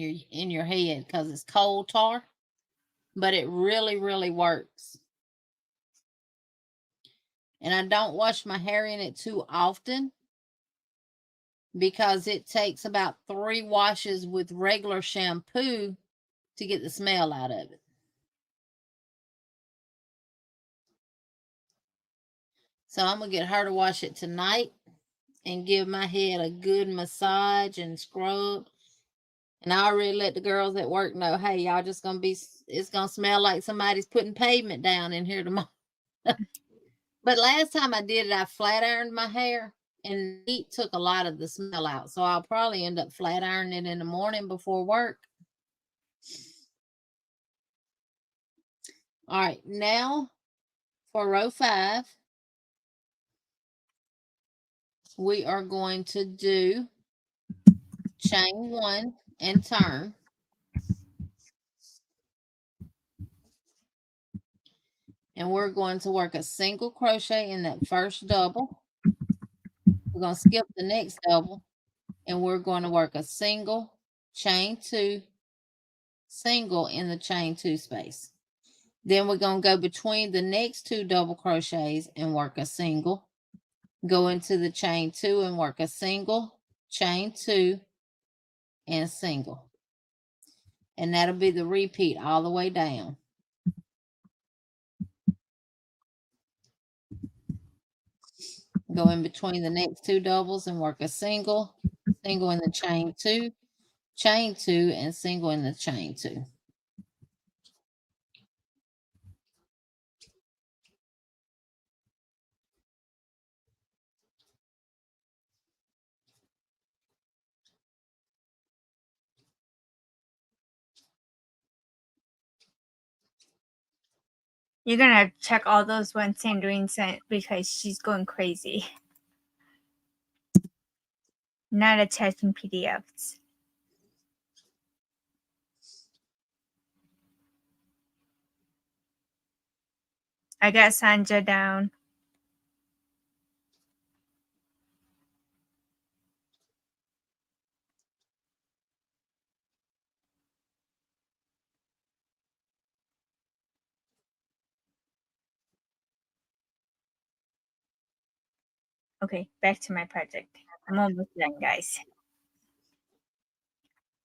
A: your head because it's coal tar. But it really, really works. And I don't wash my hair in it too often, because it takes about 3 washes with regular shampoo to get the smell out of it. So I'm going to get her to wash it tonight and give my head a good massage and scrub. And I already let the girls at work know, hey, y'all just going to be, it's going to smell like somebody's putting pavement down in here tomorrow. But last time I did it, I flat ironed my hair and heat took a lot of the smell out. So I'll probably end up flat ironing it in the morning before work. All right, now for row 5, we are going to do chain 1 and turn. And we're going to work a single crochet in that first double. We're going to skip the next double, and we're going to work a single, chain 2, single in the chain 2 space. Then we're going to go between the next 2 double crochets and work a single, go into the chain 2 and work a single, chain 2, and single. And that'll be the repeat all the way down. Go in between the next 2 doubles and work a single, single in the chain 2, chain 2, and single in the chain 2.
B: You're gonna have to check all those ones Sandrine sent because she's going crazy. Not attaching PDFs. I got Sanja down. Okay, back to my project. I'm almost done, guys.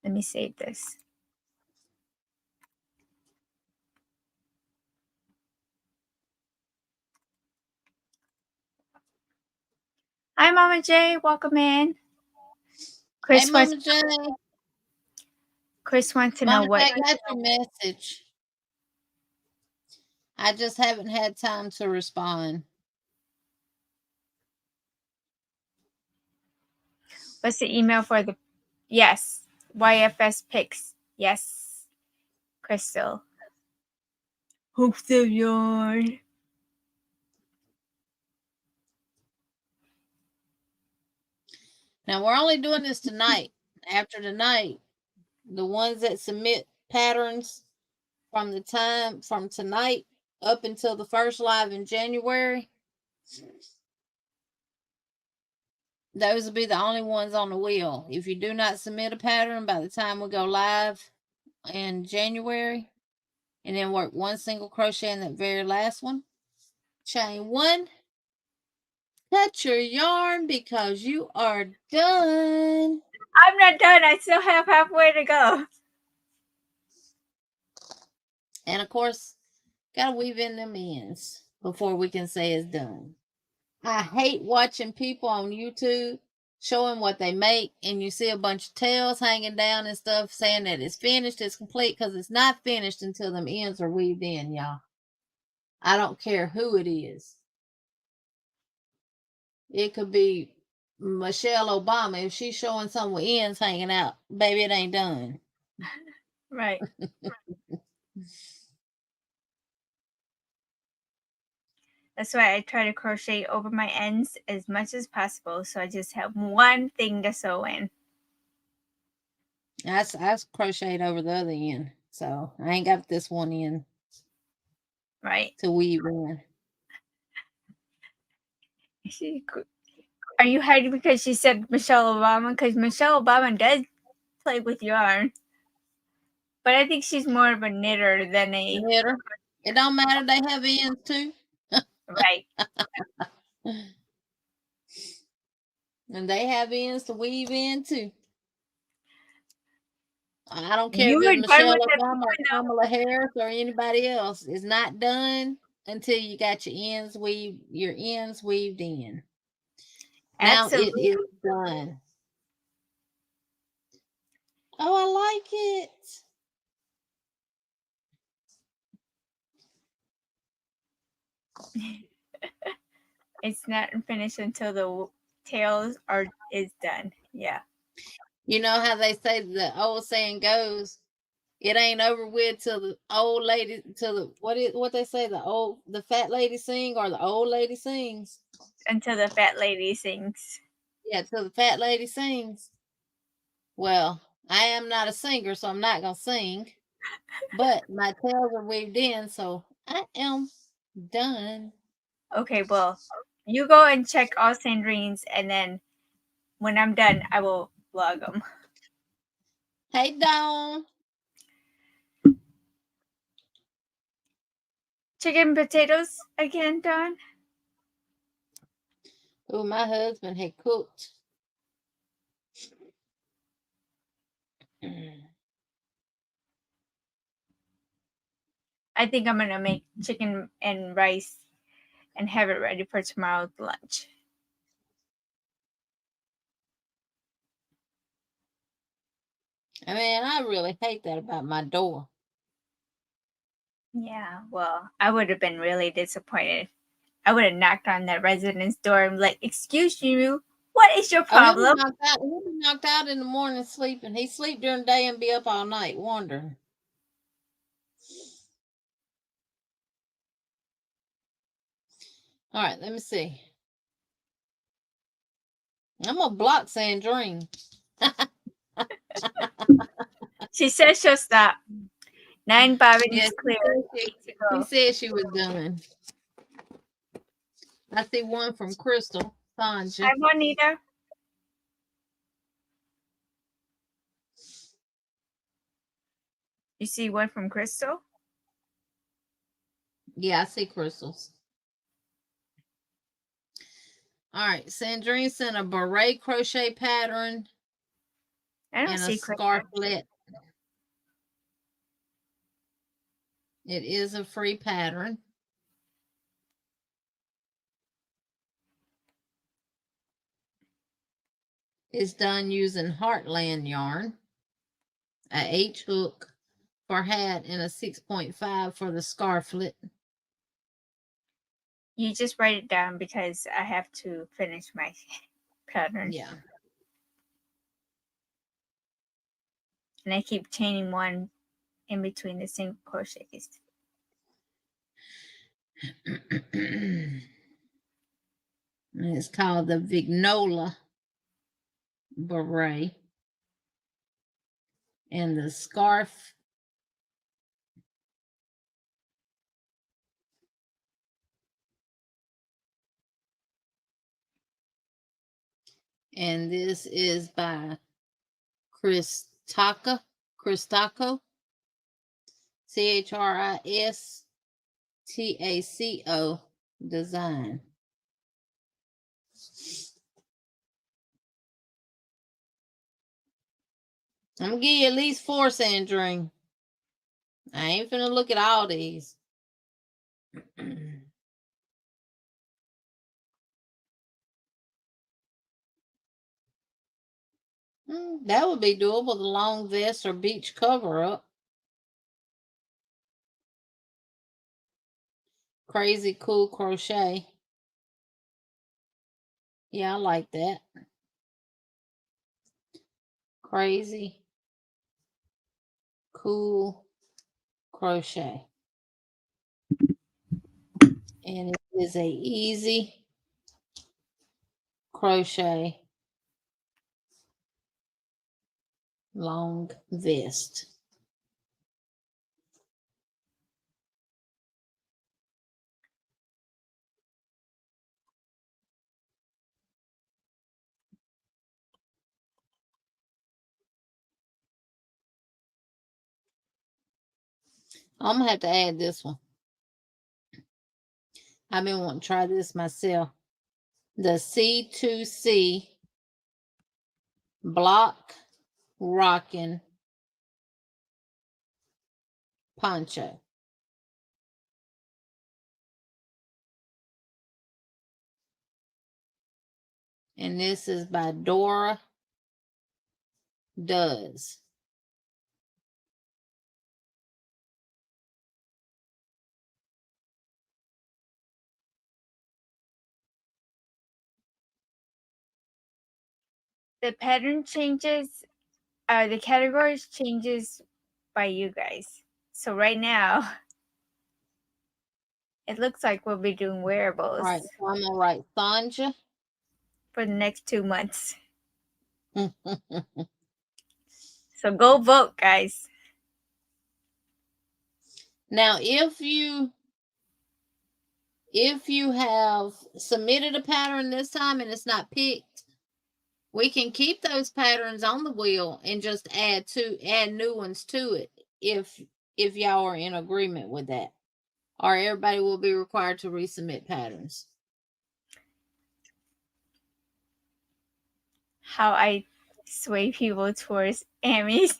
B: Let me save this. Hi, Mama J. Welcome in. Chris
A: Hey,
B: wants,
A: Mama J.
B: Chris wants to
A: Mama
B: know what.
A: J, I got your message. I just haven't had time to respond.
B: What's the email for the? Yes, YFS Picks. Yes, Crystal. Hooks of yarn.
A: Now, we're only doing this tonight. After tonight, the ones that submit patterns from the time from tonight up until the first live in January, those will be the only ones on the wheel. If you do not submit a pattern by the time we go live in January, and then work 1 single crochet in that very last one, chain 1, cut your yarn because you are done.
B: I'm not done. I still have halfway to go.
A: And of course, gotta weave in them ends before we can say it's done. I hate watching people on YouTube showing what they make, and you see a bunch of tails hanging down and stuff saying that it's finished, it's complete, because it's not finished until them ends are weaved in, y'all. I don't care who it is. It could be Michelle Obama. If she's showing some with ends hanging out, baby, it ain't done.
B: Right. That's why I try to crochet over my ends as much as possible, so I just have one thing to sew in.
A: I crocheted over the other end, so I ain't got this one in.
B: Right.
A: To weave in.
B: Are you hiding because she said Michelle Obama? Because Michelle Obama does play with yarn. But I think she's more of a knitter than a
A: knitter. It don't matter. They have ends too.
B: Right.
A: And they have ends to weave in too. I don't care
B: You
A: if
B: were
A: it's
B: done
A: Michelle
B: with that
A: Obama or
B: before now.
A: Kamala Harris or anybody else. It's not done until you got your ends weaved in. Now it
B: Absolutely.
A: is done. Oh, I like it.
B: It's not finished until the tails is done. Yeah.
A: You know how they say the old saying goes, it ain't over with till the old lady till the what they say, the fat lady sing or the old lady sings.
B: Until the fat lady sings.
A: Yeah, till the fat lady sings. Well, I am not a singer, so I'm not gonna sing. But my tails are weaved in, so I am done.
B: Okay, well, you go and check all Sandrine's, and then when I'm done, I will vlog them.
A: Hey, Dawn.
B: Chicken potatoes again, Dawn?
A: Oh, my husband had cooked.
B: I think I'm going to make chicken and rice and have it ready for tomorrow's lunch.
A: I mean, I really hate that about my door.
B: Yeah, well, I would have been really disappointed. I would have knocked on that resident's door and like, excuse you, what is your
A: Oh, he'll be
B: problem?
A: knocked out. He'll be knocked out in the morning sleeping. He sleep during the day and be up all night wandering. All right, let me see. I'm gonna block Sandrine.
B: She says she'll stop. 9 bobbins
A: Yes,
B: clear.
A: she
B: 8 to go.
A: said she was done. I see one from Crystal Sanja.
B: Hi, Juanita. You see one from Crystal?
A: Yeah, I see Crystals. All right, Sandrine sent a beret crochet pattern
B: I don't
A: and a
B: see Crystal.
A: scarflet. It is a free pattern. It's done using Heartland yarn, a H hook for hat, and a 6.5 for the scarflet.
B: You just write it down because I have to finish my pattern.
A: Yeah.
B: And I keep chaining one in between the single crochets.
A: It's called the Vignola Beret. And the scarf and this is by Cristaco, Christaco design. I'm gonna give you at least 4, Sandrine. I ain't finna look at all these. That would be doable, the long vest or beach cover up. Crazy cool crochet. Yeah, I like that. Crazy cool crochet. And it is a easy crochet long vest. I'm gonna have to add this one. I've been wanting to try this myself. The C2C block rocking poncho. And this is by Dora Does.
B: The pattern changes, the categories changes by you guys. So right now, it looks like we'll be doing wearables.
A: All right, so I'm gonna write Sanja
B: for the next 2 months. So go vote, guys.
A: Now, if you have submitted a pattern this time and it's not picked, we can keep those patterns on the wheel and just add new ones to it if y'all are in agreement with that. Or everybody will be required to resubmit patterns.
B: How I sway people towards Emmys.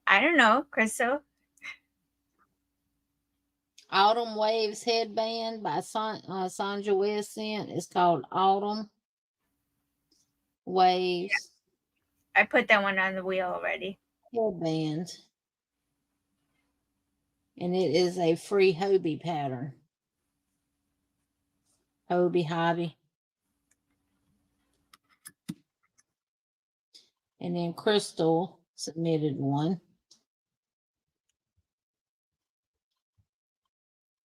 B: I don't know, Crystal.
A: Autumn Waves headband by Sandra West sent. It's called Autumn Waves.
B: I put that one on the wheel already.
A: Headband. And it is a free Hobie pattern. Hobby. And then Crystal submitted one.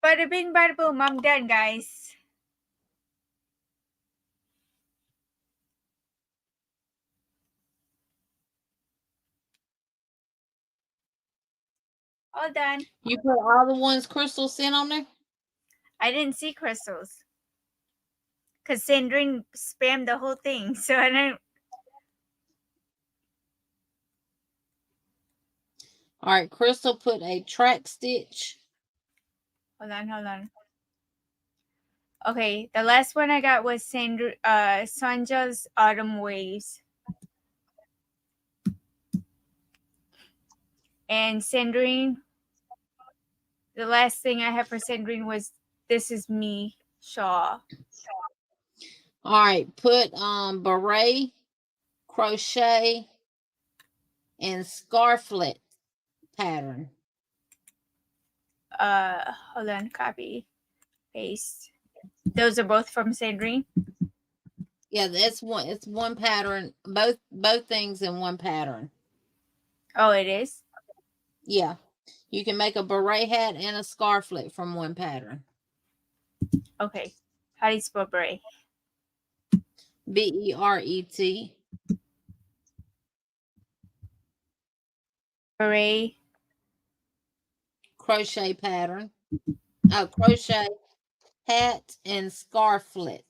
B: Bada bing, bada boom. I'm done, guys. All done.
A: You put all the ones Crystal sent on there?
B: I didn't see Crystal's. Because Sandrine spammed the whole thing. So I didn't.
A: All right, Crystal put a track stitch.
B: Hold on. Okay, the last one I got was Sanja's Autumn Waves. And Sandrine, the last thing I have for Sandrine was This Is Me, Shaw.
A: All right, put beret, crochet, and scarflet pattern.
B: Hold on, copy, paste. Those are both from Sandrine?
A: Yeah, that's one. It's one pattern. Both things in one pattern.
B: Oh, it is?
A: Yeah. You can make a beret hat and a scarflet from one pattern.
B: Okay. How do you spell beret?
A: Beret.
B: Beret.
A: Crochet pattern. Oh, crochet hat and scarflet.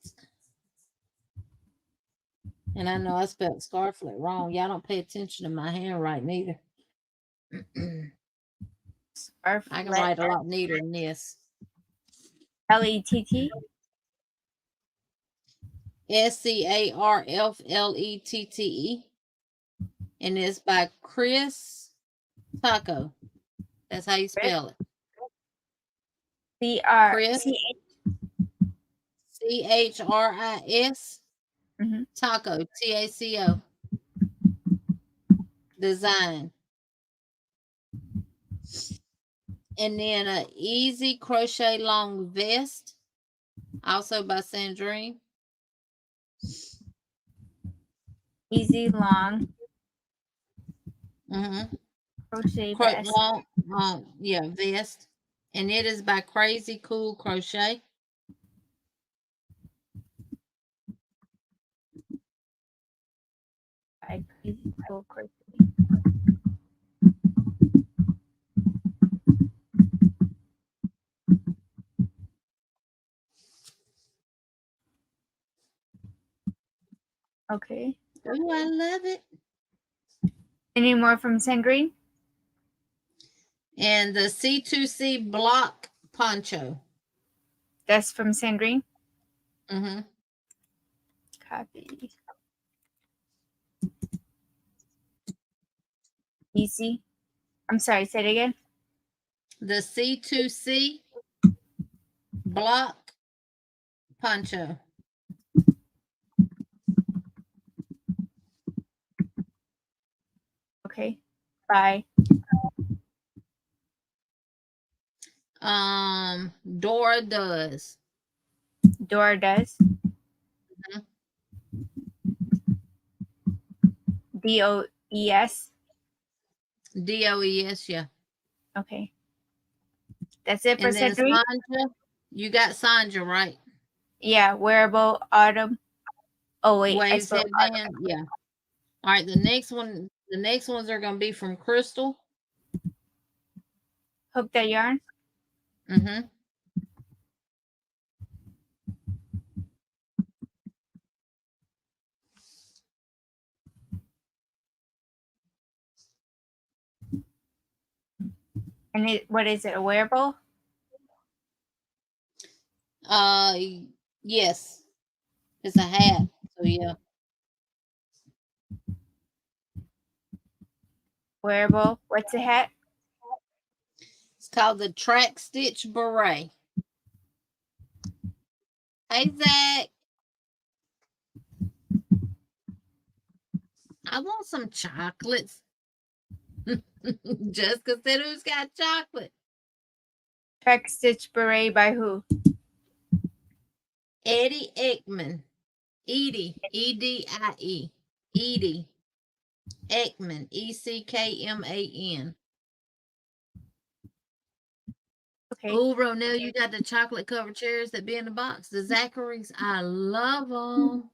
A: And I know I spelled scarflet wrong. Y'all don't pay attention to my handwriting either. I can write a lot neater than this.
B: L-E-T-T?
A: Scarflette. And it's by Chris Taco. That's how you spell it.
B: C-R-T-H.
A: Chris. Taco. Taco. Design. And then a easy crochet long vest, also by Sandrine.
B: Easy long.
A: Mm-hmm.
B: Crochet vest.
A: Vest. And it is by Crazy Cool Crochet.
B: By Crazy Cool Crochet. Okay.
A: Oh, I love it.
B: Any more from Sandrine?
A: And the C2C block poncho.
B: That's from Sandrine?
A: Mm-hmm.
B: Copy. Easy. I'm sorry, say it again.
A: The C2C block poncho.
B: Okay. Bye.
A: Dora does.
B: Dora does. DOES.
A: DOES, yeah.
B: Okay. That's it for
A: And then
B: Sandrine?
A: Sandra, you got Sandra, right?
B: Yeah, wearable autumn. Oh wait, I
A: Waves
B: spelled
A: headband, yeah. All right, the next ones are gonna be from Crystal.
B: Hook that yarn.
A: Mm-hmm.
B: And what is it? A wearable?
A: Yes. It's a hat. So yeah.
B: Wearable. What's a hat?
A: It's called the Track Stitch Beret. Hey Zach. I want some chocolates. Jessica said, who's got chocolate?
B: Track Stitch Beret by who?
A: Edie Eckman. Edie. E-D-I-E. Edie Eckman. E-C-K-M-A-N.
B: Okay.
A: Oh, Ronell, you got the chocolate covered chairs that be in the box. The Zachary's. I love them.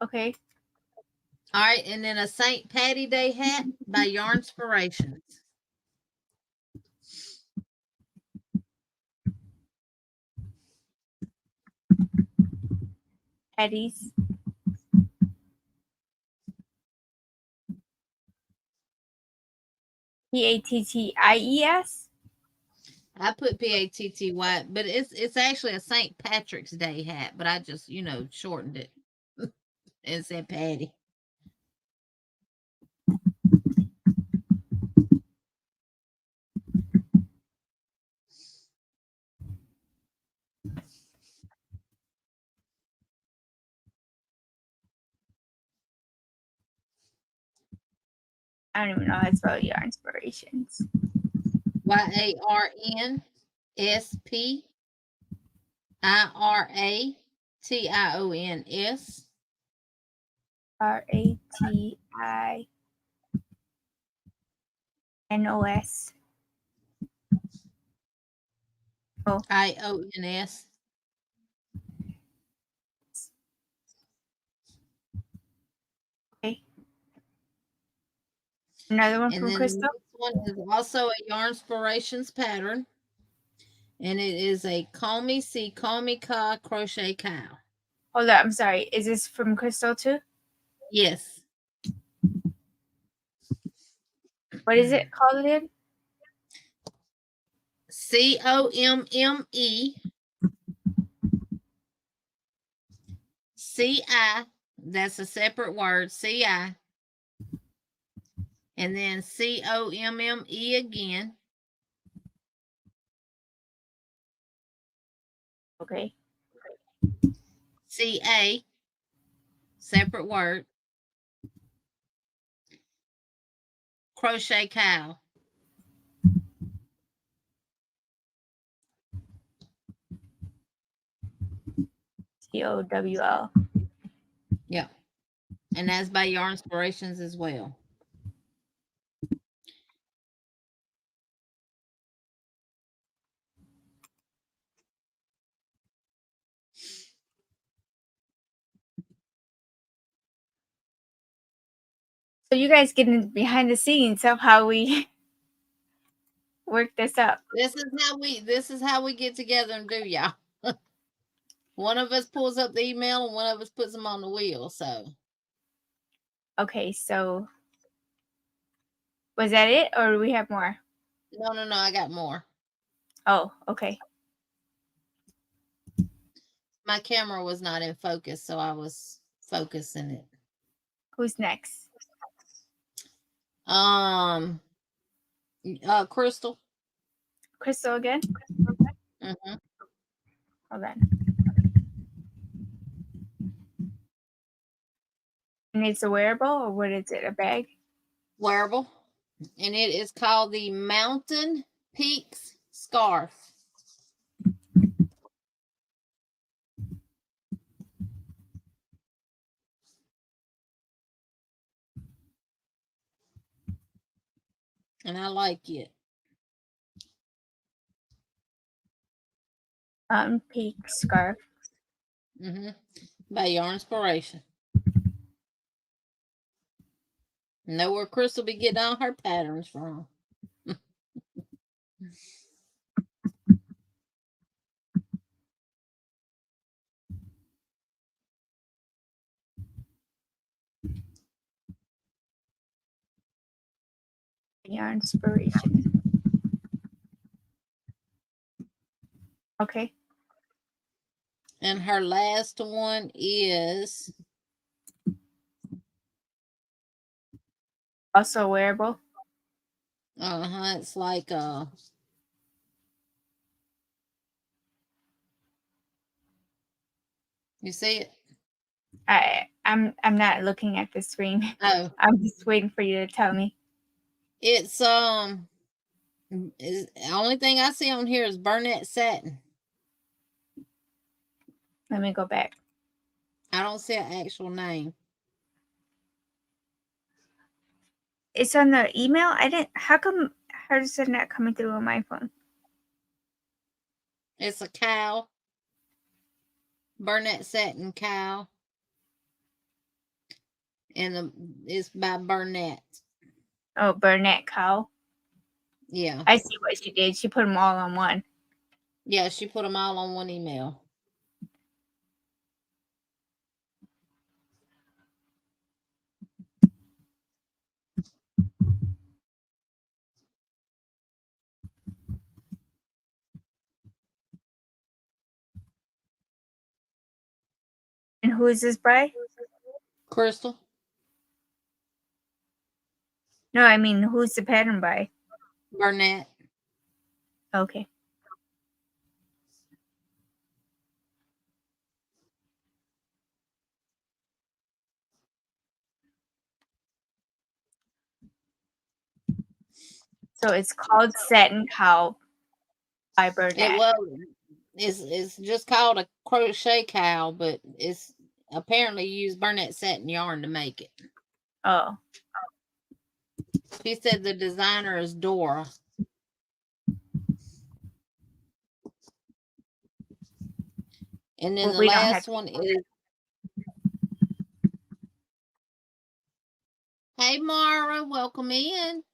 B: Okay.
A: All right, and then a St. Patty Day hat by Yarnspirations.
B: Eddie's. Patties?
A: I put Patty, but it's actually a St. Patrick's Day hat, but I just, shortened it and said Patty.
B: I don't even know how to spell Yarnspirations.
A: Yarnspirations.
B: RATINOS. Oh.
A: IONS.
B: Okay. Another one
A: And
B: from
A: then
B: Crystal.
A: the next one is also a Yarnspirations pattern. And it is a Call Me See, Call Me Ka crochet cow.
B: Hold up, I'm sorry. Is this from Crystal too?
A: Yes.
B: What is it called again?
A: COMME. CI. That's a separate word. CI. And then COMME again.
B: Okay.
A: CA. Separate word. Crochet cow.
B: COWL.
A: Yeah. And that's by Yarnspirations as well.
B: So you guys getting behind the scenes of how we work this up.
A: This is how we get together and do, y'all. One of us pulls up the email and one of us puts them on the wheel. So
B: Okay, so was that it or do we have more?
A: no, I got more.
B: Oh, okay.
A: My camera was not in focus, so I was focusing it.
B: Who's next?
A: Crystal.
B: Crystal again?
A: Mm-hmm.
B: Hold on. And it's a wearable, or what is it? A bag?
A: Wearable. And it is called the Mountain Peaks Scarf. And I like it.
B: Peak scarf.
A: Mm-hmm. By Yarnspirations. Know where Crystal be getting all her patterns from.
B: Yarnspirations. Okay.
A: And her last one is
B: Also wearable.
A: It's like you see it?
B: I'm not looking at the screen.
A: Oh,
B: I'm just waiting for you to tell me.
A: it's the only thing I see on here is Bernat satin.
B: Let me go back.
A: I don't see an actual name.
B: It's on the email. How is it not coming through on my phone?
A: It's a cow. Bernat satin cow. And it's by Bernat.
B: Oh, Bernat cow.
A: Yeah.
B: I see what she did. She put them all on one.
A: Yeah, she put them all on one email.
B: And who is this by?
A: Crystal.
B: No, I mean, who's the pattern by?
A: Bernat.
B: Okay. So it's called Satin Cow by Bernat.
A: It was. It's just called a crochet cow, but it's apparently used Bernat satin yarn to make it.
B: Oh.
A: He said the designer is Dora. And then the last one is. Hey, Mara, welcome in.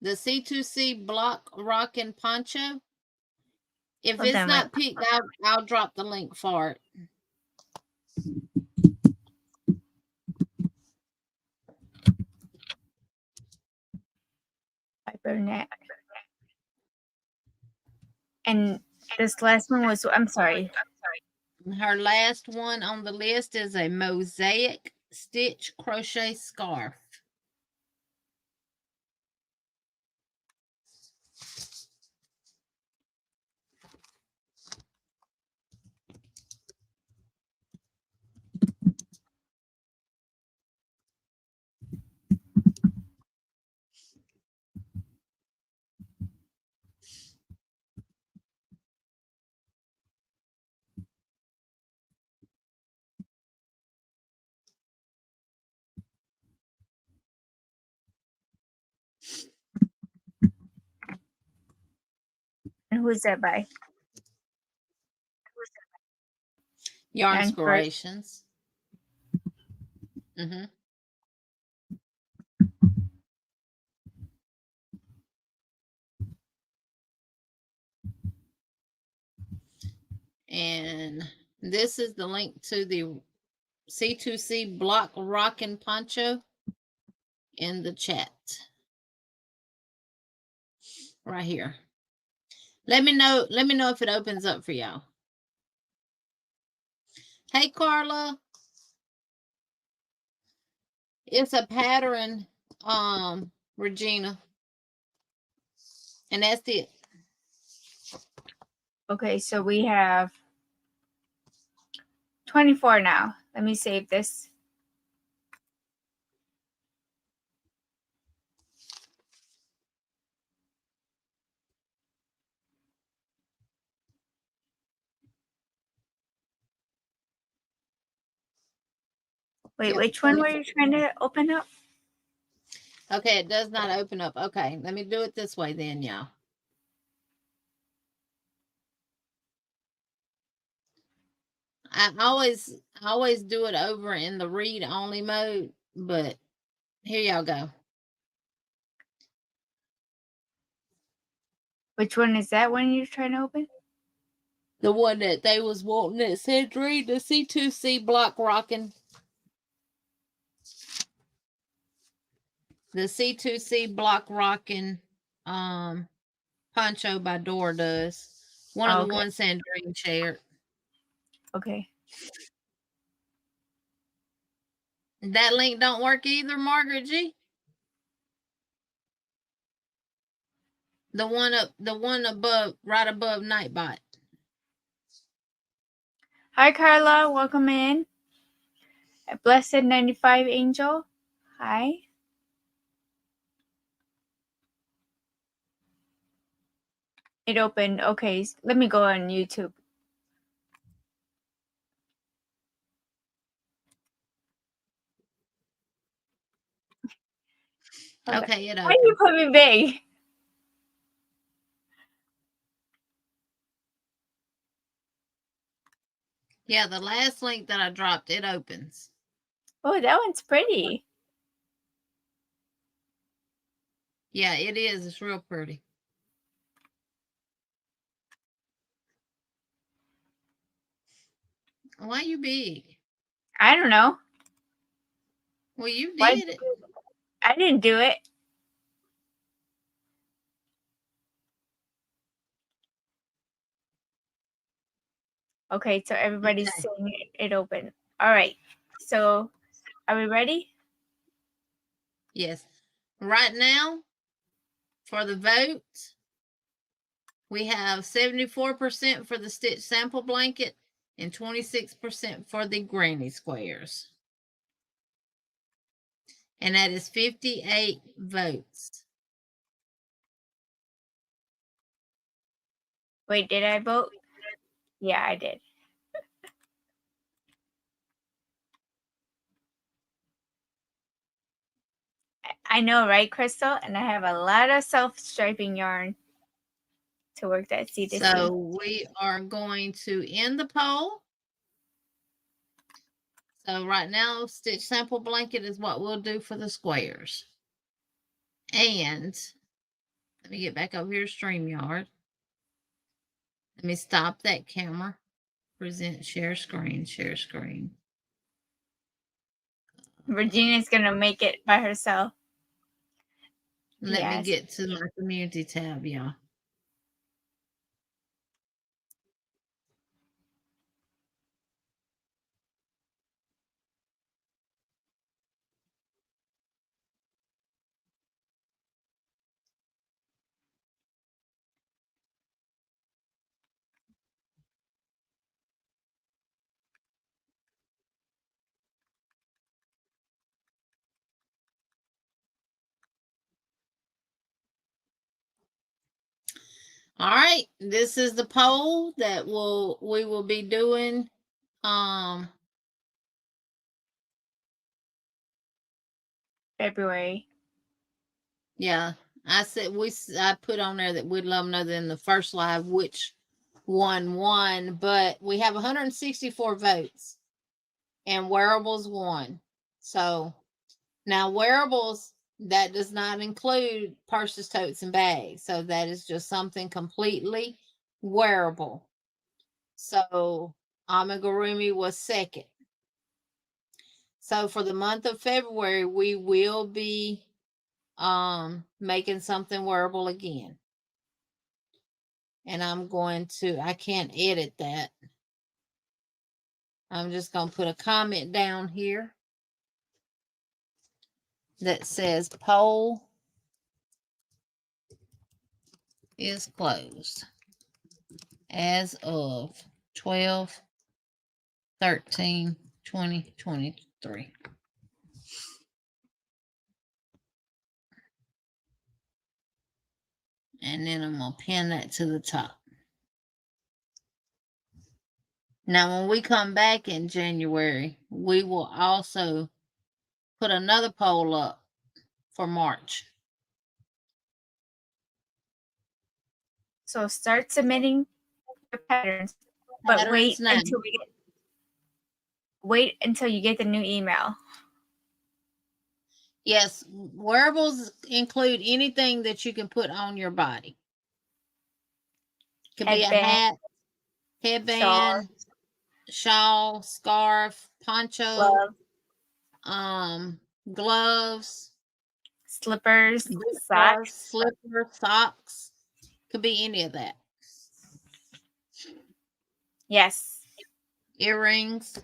A: The C2C block rockin' poncho. If it's not picked, I'll drop the link for it.
B: By Bernat. And this last one was, I'm sorry.
A: Her last one on the list is a mosaic stitch crochet scarf.
B: And who's that by?
A: Yarnspirations. Mm-hmm. And this is the link to the C2C block rockin' poncho in the chat. Right here. Let me know if it opens up for y'all. Hey, Carla. It's a pattern, Regina. And that's it.
B: Okay, so we have 24 now. Let me save this. Wait,
A: Yep,
B: which one were
A: 24.
B: you trying to open up?
A: Okay, it does not open up. Okay, let me do it this way then, y'all. I always do it over in the read only mode, but here y'all go.
B: Which one is that one you're trying to open?
A: The one that they was wanting that said read, the C2C block rocking. The C2C block rocking poncho by Dora does. One of the ones Sandrine shared.
B: Okay.
A: That link don't work either, Margaret G. The one above, right above Nightbot.
B: Hi, Carla. Welcome in. A blessed 95 angel. Hi. It opened. Okay, let me go on YouTube.
A: Okay, it
B: Why do you
A: opened.
B: put me big?
A: Yeah, the last link that I dropped, it opens.
B: Oh, that one's pretty.
A: Yeah, it is. It's real pretty. Why you big?
B: I don't know.
A: Well, you
B: Why?
A: did it.
B: I didn't do it. Okay, so everybody's saying it open. All right. So, are we ready?
A: Yes. Right now, for the vote, we have 74% for the stitch sample blanket and 26% for the granny squares. And that is 58 votes.
B: Wait, did I vote? Yeah, I did. I know, right, Crystal? And I have a lot of self-striping yarn to work that C2C.
A: So we are going to end the poll. So right now, stitch sample blanket is what we'll do for the squares. And let me get back over here to StreamYard. Let me stop that camera. Present, share screen, share screen.
B: Regina's going to make it by herself.
A: Let me get to my community tab, y'all. All right, this is the poll that we will be doing.
B: February.
A: Yeah, I put on there that we'd love to know in the first live which one won, but we have 164 votes, and wearables won. So now wearables, that does not include purses, totes, and bags. So that is just something completely wearable. So amigurumi was second. So for the month of February, we will be making something wearable again. And I'm going to, I can't edit that. I'm just going to put a comment down here that says poll is closed as of 12/13/2023. And then I'm going to pin that to the top. Now, when we come back in January, we will also put another poll up for March.
B: So start submitting your patterns, but wait until you get the new email.
A: Yes, wearables include anything that you can put on your body. Could be a hat, headband, shawl, scarf, poncho, gloves,
B: slippers,
A: socks. Could be any of that.
B: Yes.
A: Earrings.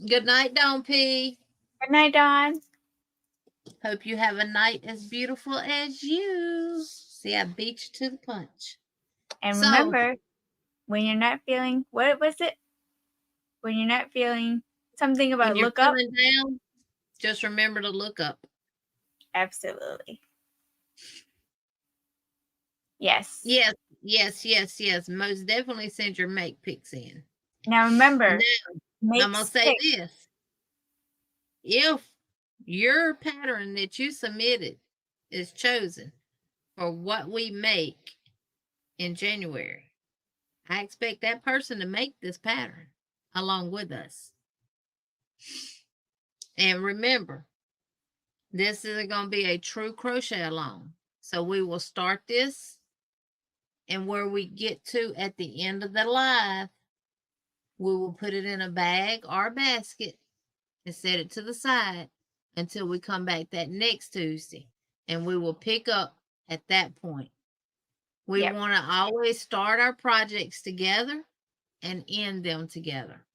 A: Good night, Dawn P.
B: Good night, Dawn.
A: Hope you have a night as beautiful as you. See, I beat you to the punch.
B: And remember, when you're not feeling, what was it? When you're not feeling something about
A: when you're
B: look up.
A: Down, just remember to look up.
B: Absolutely. Yes.
A: Yes. Most definitely send your make pics in.
B: Now remember,
A: I'm going to say this. If your pattern that you submitted is chosen for what we make in January, I expect that person to make this pattern along with us. And remember, this is going to be a true crochet along. So we will start this, and where we get to at the end of the live, we will put it in a bag or a basket and set it to the side until we come back that next Tuesday, and we will pick up at that point. We want to always start our projects together and end them together.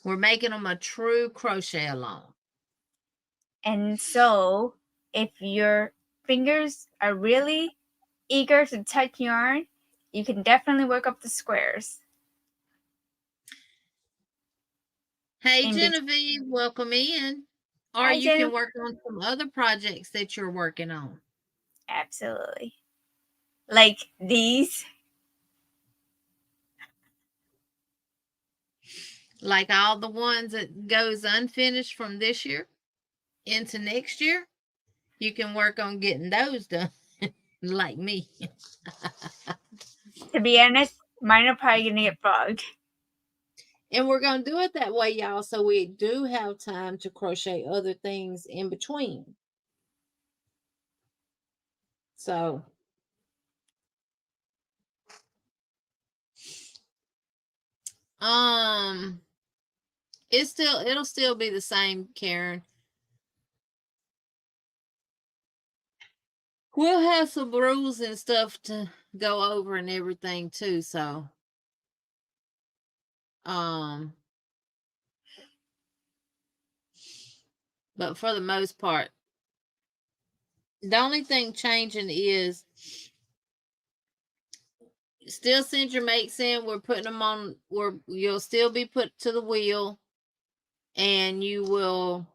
A: We're making them a true crochet along.
B: And so, if your fingers are really eager to touch yarn, you can definitely work up the squares.
A: Hey, Genevieve, welcome in. Or you can work on some other projects that you're working on.
B: Absolutely. Like these.
A: Like all the ones that goes unfinished from this year into next year, you can work on getting those done. Like me.
B: To be honest, mine are probably going to get fogged.
A: And we're going to do it that way, y'all, so we do have time to crochet other things in between. So, it'll still be the same, Karen. We'll have some rules and stuff to go over and everything too, so but for the most part, the only thing changing is still send your mates in. We're putting them on where you'll still be put to the wheel, and you will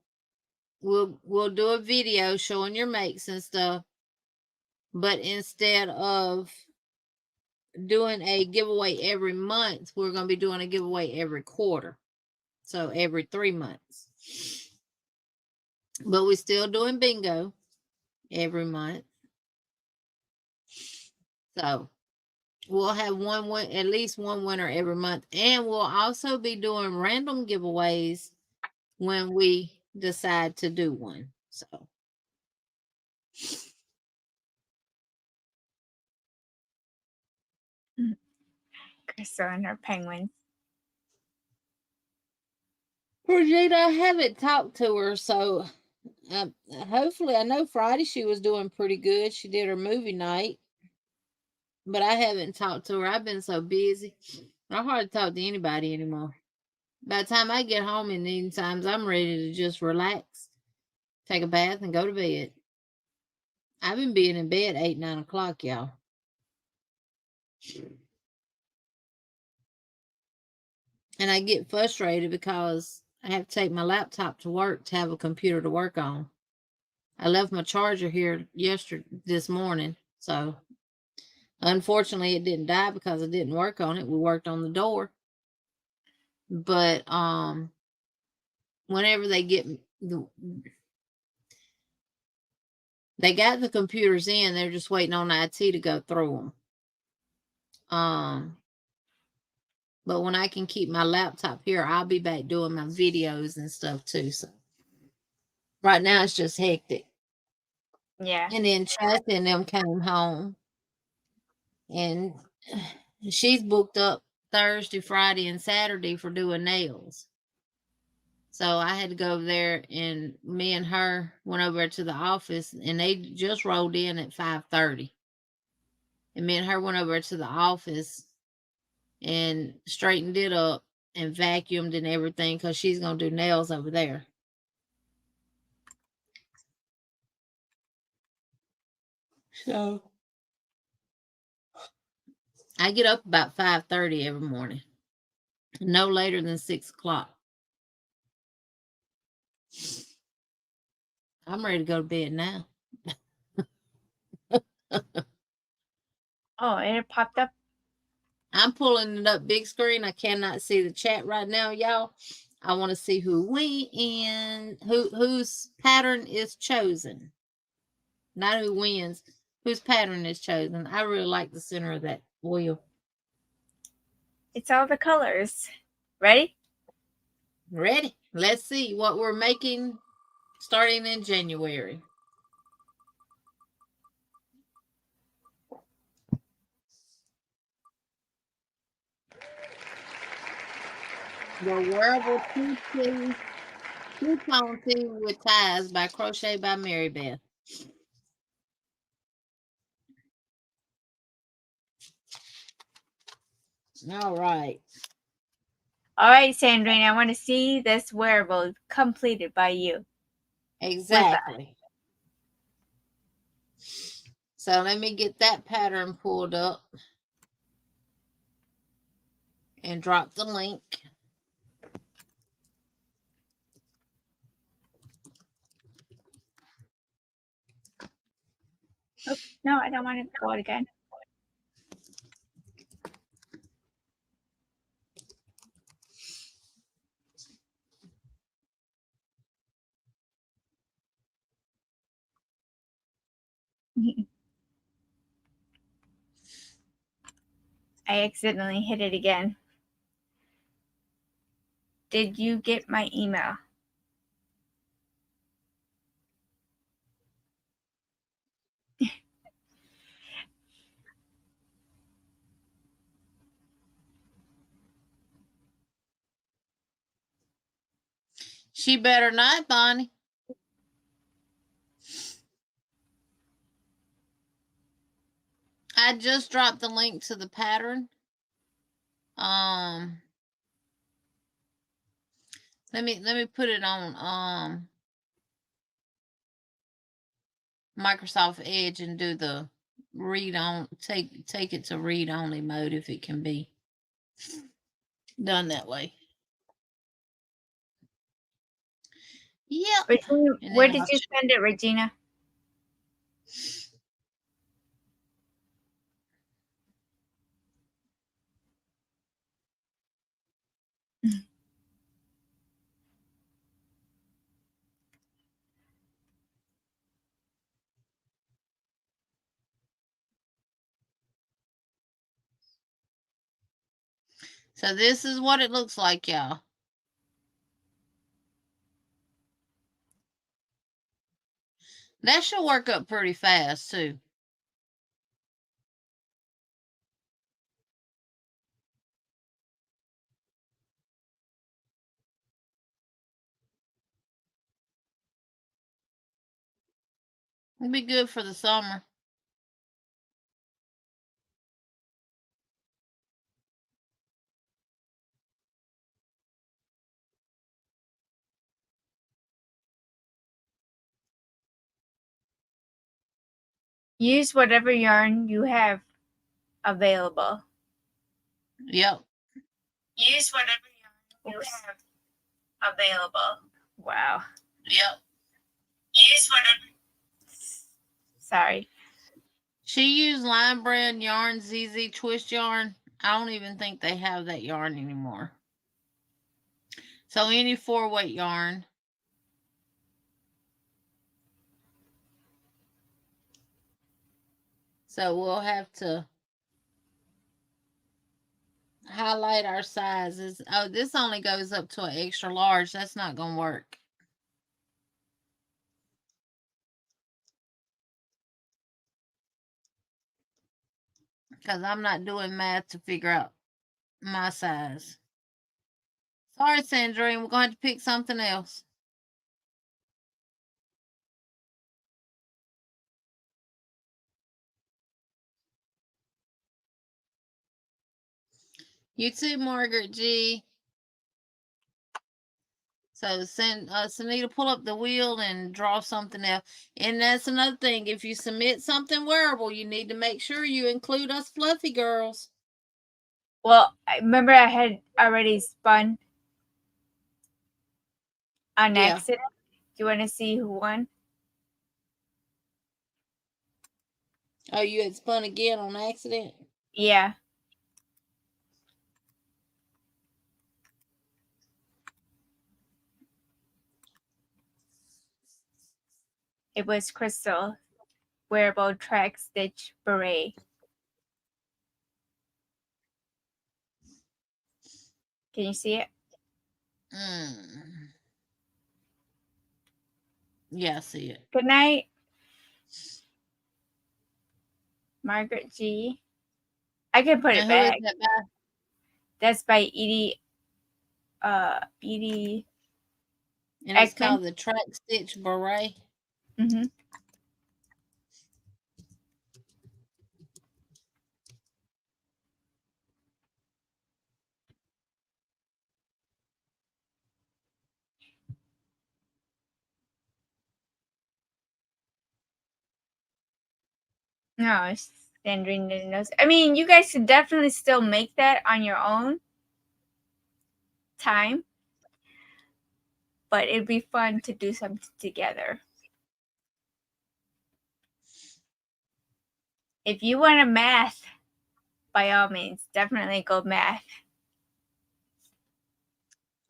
A: we'll do a video showing your makes and stuff. But instead of doing a giveaway every month, we're going to be doing a giveaway every quarter. So every 3 months. But we're still doing bingo every month. So we'll have at least one winner every month. And we'll also be doing random giveaways when we decide to do one. So
B: Crystal and her penguins.
A: Brigitte, I haven't talked to her, so hopefully, I know Friday she was doing pretty good. She did her movie night. but I haven't talked to her. I've been so busy. I hardly talk to anybody anymore. By the time I get home in the evening times, I'm ready to just relax, take a bath, and go to bed. I've been being in bed 8, 9 o'clock, y'all. And I get frustrated because I have to take my laptop to work to have a computer to work on. I left my charger here this morning, so unfortunately it didn't die because I didn't work on it. We worked on the door. But whenever they get they got the computers in, they're just waiting on IT to go through them. But when I can keep my laptop here, I'll be back doing my videos and stuff too. So right now it's just hectic.
B: Yeah.
A: And then Chad and them came home, and she's booked up Thursday, Friday, and Saturday for doing nails. So I had to go over there, and me and her went over to the office, and they just rolled in at 5:30. And me and her went over to the office and straightened it up and vacuumed and everything because she's going to do nails over there. So I get up about 5:30 every morning, no later than 6 o'clock. I'm ready to go to bed now.
B: Oh, it popped up.
A: I'm pulling it up big screen. I cannot see the chat right now, y'all. I want to see who wins, whose pattern is chosen. Not who wins, whose pattern is chosen. I really like the center of that wheel.
B: It's all the colors. Ready?
A: Ready? Let's see what we're making starting in January. The Wearable Two-Tone Tee with Ties by Crochet by Mary Beth. All right.
B: All right, Sandrine, I want to see this wearable completed by you.
A: Exactly. So let me get that pattern pulled up and drop the link.
B: Oops, no, I don't want to go out again. I accidentally hit it again. Did you get my email?
A: She better not, Bonnie. I just dropped the link to the pattern. Let me put it on Microsoft Edge and do the read on, take it to read only mode if it can be done that way. Yep.
B: Regina, where did you send it, Regina?
A: So this is what it looks like, y'all. That should work up pretty fast too. It'll be good for the summer.
B: Use whatever yarn you have available.
A: Yep.
B: Use whatever yarn you have available. Wow.
A: Yep.
B: Use whatever. Sorry.
A: She used Lime Brand yarn, ZZ Twist yarn. I don't even think they have that yarn anymore. So any 4-weight yarn. So we'll have to highlight our sizes. Oh, this only goes up to an extra large. That's not going to work. Because I'm not doing math to figure out my size. Sorry, Sandrine. We're going to have to pick something else. You too, Margaret G. So send Sunita, pull up the wheel and draw something else. And that's another thing. If you submit something wearable, you need to make sure you include us fluffy girls.
B: Well, I remember I had already spun on accident. Do you want to see who won?
A: Oh, you had spun again on accident?
B: Yeah. It was Crystal, wearable Track Stitch Beret. Can you see it?
A: Yeah, I see it.
B: Good night, Margaret G. I can put it back.
A: That by?
B: That's by Edie. Edie.
A: And it's
B: Eckman.
A: called the Track Stitch Beret.
B: Mm-hmm. No, it's Sandrine didn't know. I mean, you guys could definitely still make that on your own time, but it'd be fun to do something together. If you want to math, by all means, definitely go math.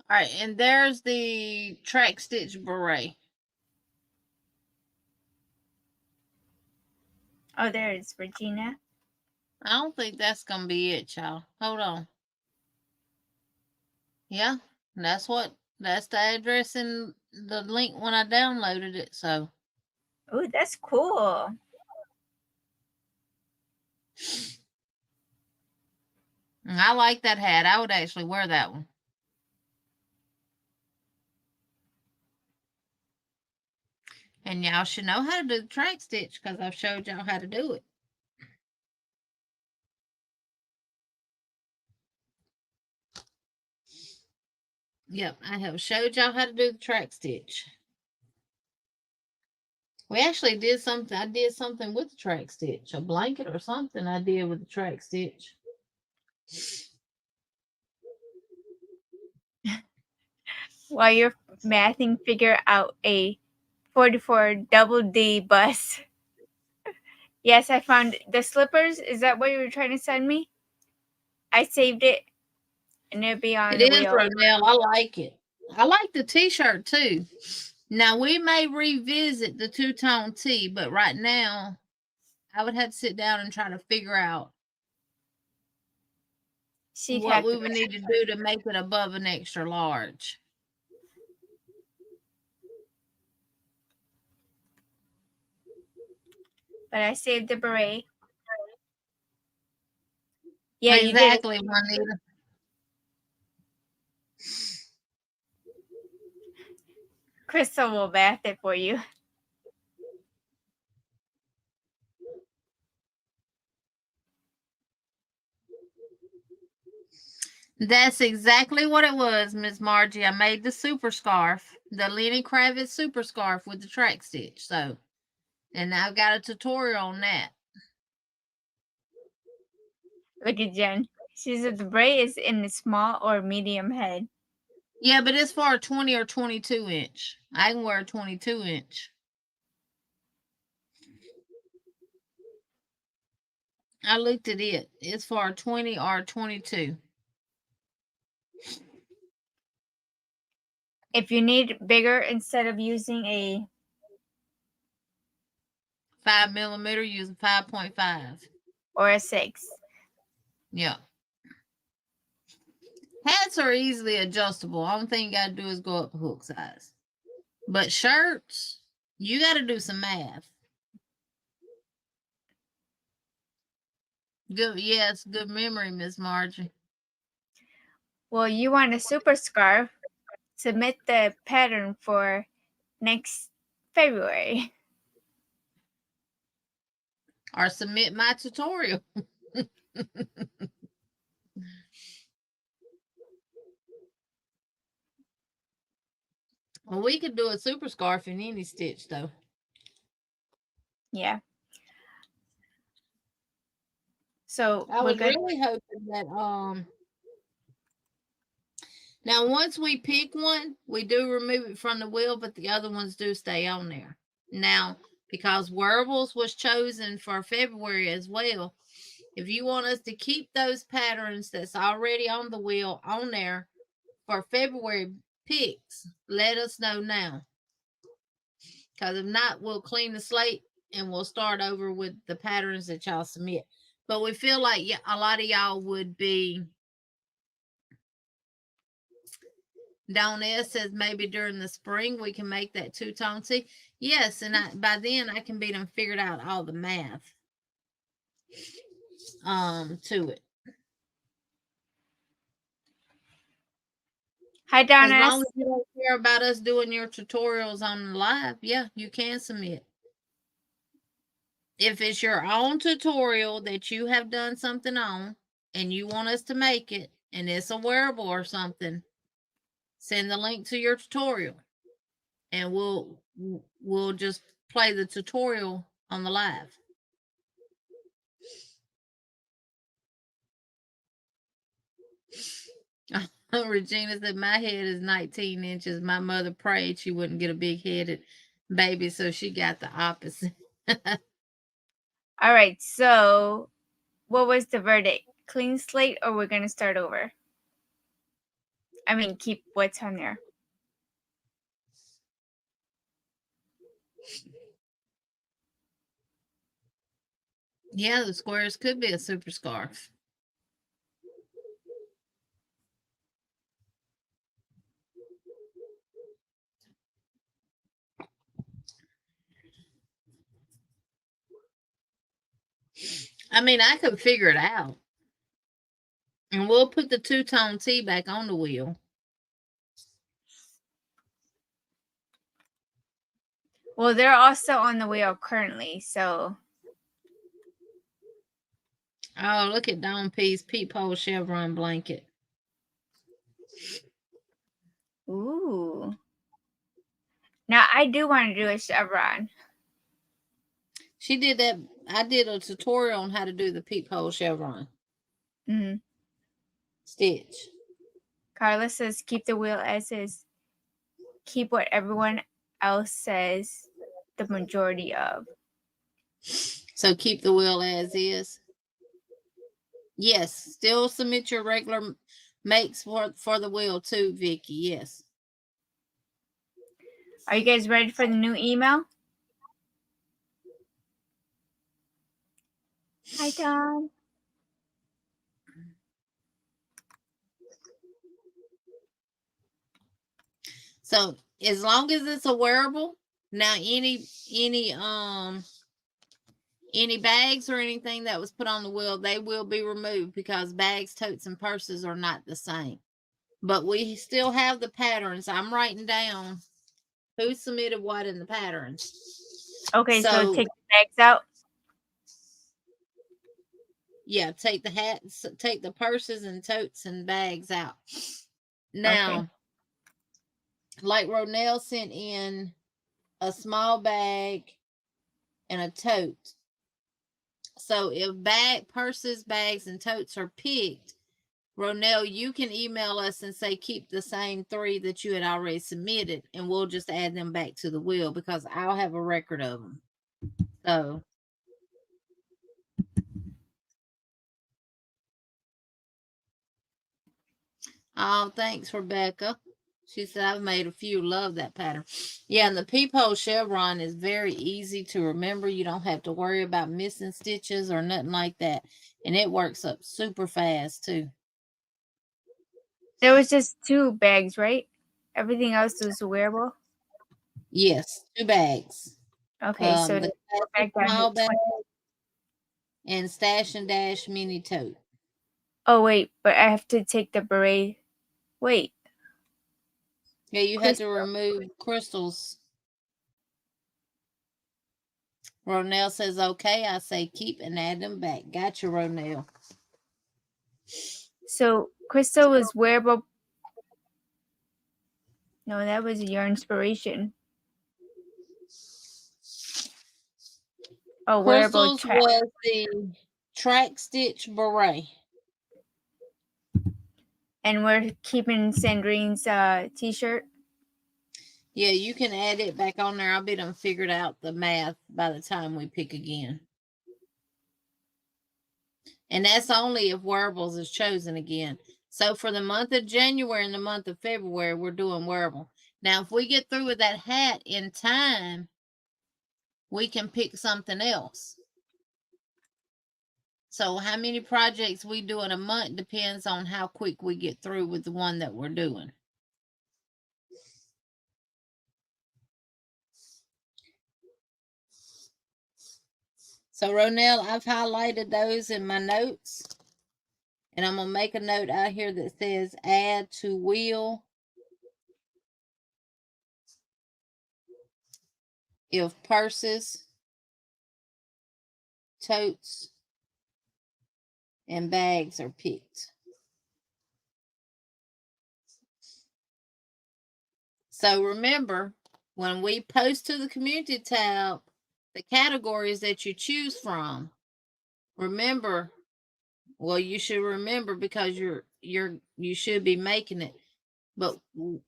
A: All right, and there's the Track Stitch Beret.
B: Oh, there it is, Regina.
A: I don't think that's going to be it, y'all. Hold on. Yeah, that's the address in the link when I downloaded it, so.
B: Oh, that's cool.
A: I like that hat. I would actually wear that one. And y'all should know how to do the track stitch because I've showed y'all how to do it. Yep, I have showed y'all how to do the track stitch. We actually did something. I did something with the track stitch, a blanket or something I did with the track stitch.
B: While you're mathing, figure out a 44 double D bus. Yes, I found the slippers. Is that what you were trying to send me? I saved it, and it'll be on the wheel.
A: It is, Rodell. I like it. I like the t-shirt too. Now we may revisit the two-tone tee, but right now I would have to sit down and try to figure out what we would need to do to make it above an extra large.
B: But I saved the beret. Yeah,
A: exactly,
B: you did.
A: Juanita.
B: Crystal will math it for you.
A: That's exactly what it was, Miss Margie. I made the super scarf, the Lenny Kravitz super scarf with the track stitch. So And I've got a tutorial on that.
B: Look at Jen. She said the braid is in the small or medium head.
A: Yeah, but it's for a 20 or 22 inch. I can wear a 22 inch. I looked at it. It's for a 20 or a 22.
B: If you need bigger, instead of using a
A: 5 millimeter, using 5.5.
B: or a 6.
A: Yeah. Hats are easily adjustable. Only thing you got to do is go up a hook size. But shirts, you got to do some math. Good, yes, good memory, Miss Margie.
B: Well, you want a super scarf? Submit the pattern for next February.
A: Or submit my tutorial. Well, we could do a super scarf in any stitch, though.
B: Yeah. So
A: I was really hoping that now once we pick one, we do remove it from the wheel, but the other ones do stay on there. Now, because wearables was chosen for February as well, if you want us to keep those patterns that's already on the wheel on there for February picks, let us know now. Because if not, we'll clean the slate and we'll start over with the patterns that y'all submit. But we feel like a lot of y'all would be. Dawn S says maybe during the spring we can make that two-tone tee. Yes, and by then I can be done figured out all the math to it.
B: Hi, Dawn
A: As
B: S.
A: long as you don't care about us doing your tutorials on live, yeah, you can submit. If it's your own tutorial that you have done something on and you want us to make it and it's a wearable or something, send the link to your tutorial and we'll just play the tutorial on the live. Regina said my head is 19 inches. My mother prayed she wouldn't get a big-headed baby, so she got the opposite.
B: All right, so what was the verdict? Clean slate, or we're going to start over? I mean, keep what's on there.
A: Yeah, the squares could be a super scarf. I mean, I could figure it out. And we'll put the two-tone tee back on the wheel.
B: Well, they're also on the wheel currently, so.
A: Oh, look at Dawn P's peephole chevron blanket.
B: Ooh. Now, I do want to do a chevron.
A: She did that. I did a tutorial on how to do the peephole chevron. Stitch.
B: Carla says, keep the wheel as is. Keep what everyone else says the majority of.
A: So keep the wheel as is. Yes, still submit your regular makes for the wheel too, Vicky. Yes.
B: Are you guys ready for the new email? Hi, Tom.
A: So as long as it's a wearable, now any bags or anything that was put on the wheel, they will be removed because bags, totes, and purses are not the same. But we still have the patterns. I'm writing down who submitted what in the patterns.
B: Okay, so take the bags out.
A: Yeah, take the hats, take the purses and totes and bags out. Now, okay. Like Ronell sent in a small bag and a tote. So if purses, bags, and totes are picked, Ronell, you can email us and say keep the same 3 that you had already submitted, and we'll just add them back to the wheel because I'll have a record of them. So, oh, thanks, Rebecca. She said, I've made a few. Love that pattern. Yeah, and the peephole chevron is very easy to remember. You don't have to worry about missing stitches or nothing like that. And it works up super fast, too.
B: There was just 2 bags, right? Everything else was wearable?
A: Yes, 2 bags.
B: Okay, so
A: The
B: go back down
A: small
B: to
A: bag
B: 20.
A: and Stash and Dash mini tote.
B: Oh, wait, but I have to take the beret. Wait.
A: Yeah, you have to remove crystals. Ronell says, okay. I say keep and add them back. Gotcha, Ronell.
B: So Crystal was wearable. No, that was Yarnspiration. Oh, wearable
A: Crystals
B: track.
A: was the Track Stitch Beret.
B: And we're keeping Sandrine's t-shirt.
A: Yeah, you can add it back on there. I'll be done figured out the math by the time we pick again. And that's only if wearables is chosen again. So for the month of January and the month of February, we're doing wearable. Now, if we get through with that hat in time, we can pick something else. So how many projects we do in a month depends on how quick we get through with the one that we're doing. So Ronell, I've highlighted those in my notes. And I'm going to make a note out here that says add to wheel if purses, totes, and bags are picked. So remember, when we post to the community tab the categories that you choose from, remember, well, you should remember because you should be making it. But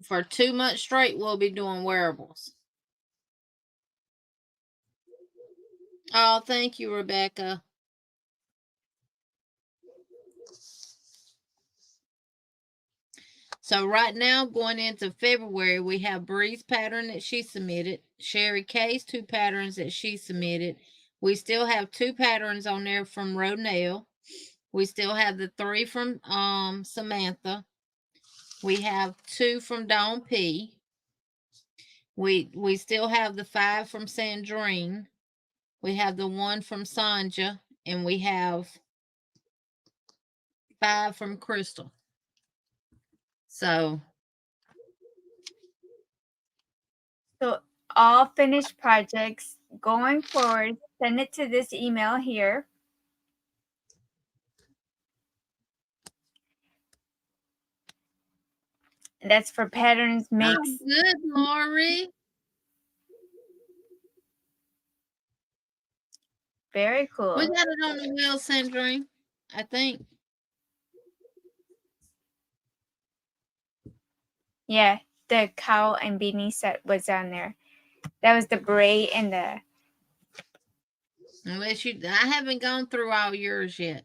A: for 2 months straight, we'll be doing wearables. Oh, thank you, Rebecca. So right now, going into February, we have Bree's pattern that she submitted, Sherry K's 2 patterns that she submitted. We still have 2 patterns on there from Ronell. We still have the 3 from Samantha. We have 2 from Dawn P. We still have the 5 from Sandrine. We have the 1 from Sanja, and we have 5 from Crystal. So
B: all finished projects going forward, send it to this email here. And that's for patterns makes.
A: Oh, good, Lori.
B: Very cool.
A: We got it on the wheel, Sandrine, I think.
B: Yeah, the cowl and beanie set was on there. That was the beret and the.
A: Unless I haven't gone through all yours yet.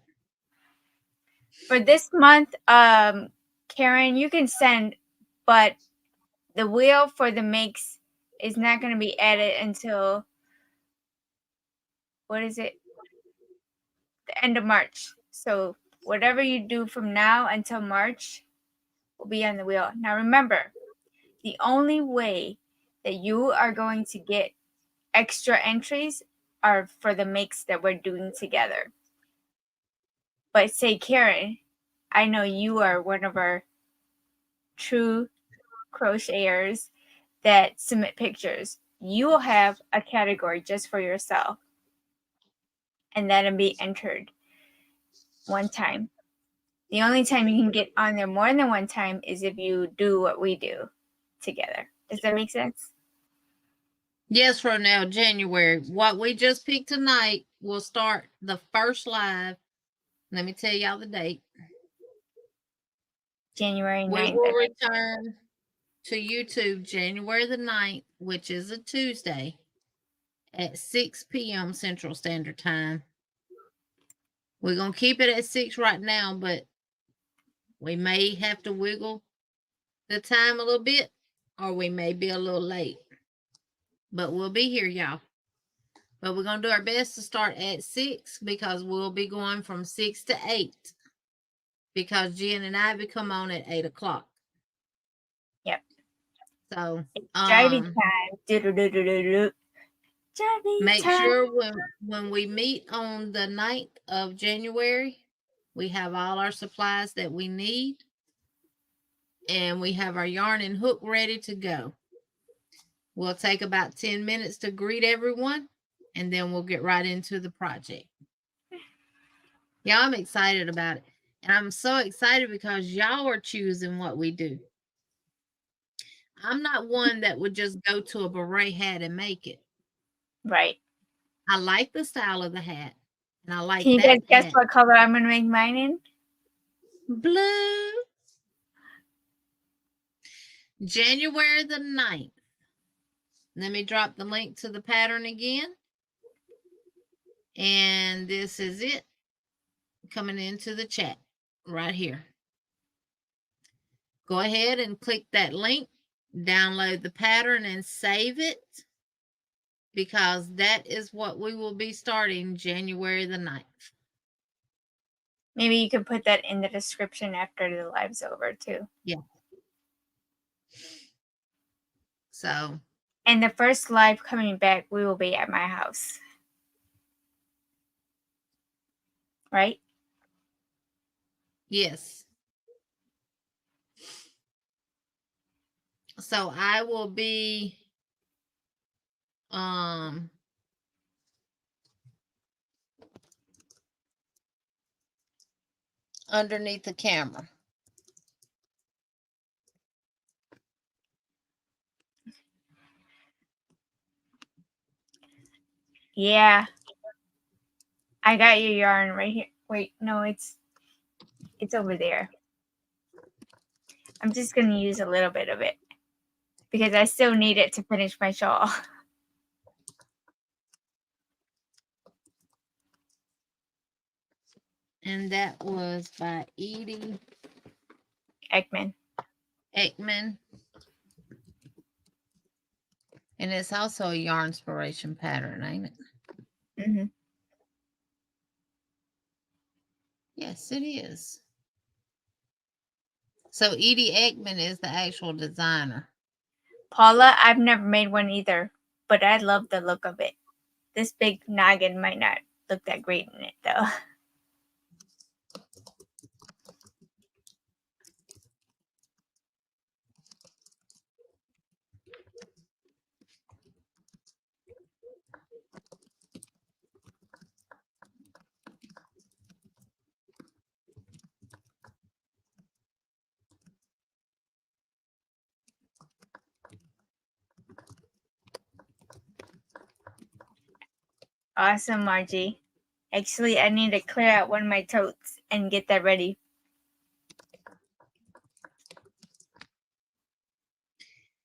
B: For this month, Karen, you can send, but the wheel for the makes is not going to be added until, what is it? The end of March. So whatever you do from now until March will be on the wheel. Now remember, the only way that you are going to get extra entries are for the makes that we're doing together. But say, Karen, I know you are one of our true crocheters that submit pictures. You will have a category just for yourself, and that'll be entered one time. The only time you can get on there more than one time is if you do what we do together. Does that make sense?
A: Yes, Ronell, January. What we just picked tonight will start the first live. Let me tell y'all the date.
B: January 9th.
A: We will return to YouTube January the 9th, which is a Tuesday, at 6 p.m. Central Standard Time. We're going to keep it at 6 right now, but we may have to wiggle the time a little bit, or we may be a little late. But we'll be here, y'all. But we're going to do our best to start at 6 because we'll be going from 6 to 8 because Jen and I will come on at 8 o'clock.
B: Yep.
A: So,
B: driving time.
A: Make sure when we meet on the 9th of January, we have all our supplies that we need. And we have our yarn and hook ready to go. We'll take about 10 minutes to greet everyone, and then we'll get right into the project. Yeah, I'm excited about it. And I'm so excited because y'all are choosing what we do. I'm not one that would just go to a beret hat and make it.
B: Right.
A: I like the style of the hat. And I like
B: Can you
A: that
B: guys guess
A: hat.
B: what color I'm going to make mine in?
A: Blue. January the 9th. Let me drop the link to the pattern again. And this is it coming into the chat right here. Go ahead and click that link, download the pattern and save it because that is what we will be starting January the 9th.
B: Maybe you can put that in the description after the live's over too.
A: Yeah. So.
B: And the first live coming back, we will be at my house. Right?
A: Yes. So I will be underneath the camera.
B: Yeah. I got your yarn right here. Wait, no, it's over there. I'm just going to use a little bit of it because I still need it to finish my shawl.
A: And that was by Edie
B: Eckman.
A: And it's also a Yarnspiration pattern, ain't it?
B: Mm-hmm.
A: Yes, it is. So Edie Eckman is the actual designer.
B: Paula, I've never made one either, but I love the look of it. This big noggin might not look that great in it, though. Awesome, Margie. Actually, I need to clear out one of my totes and get that ready.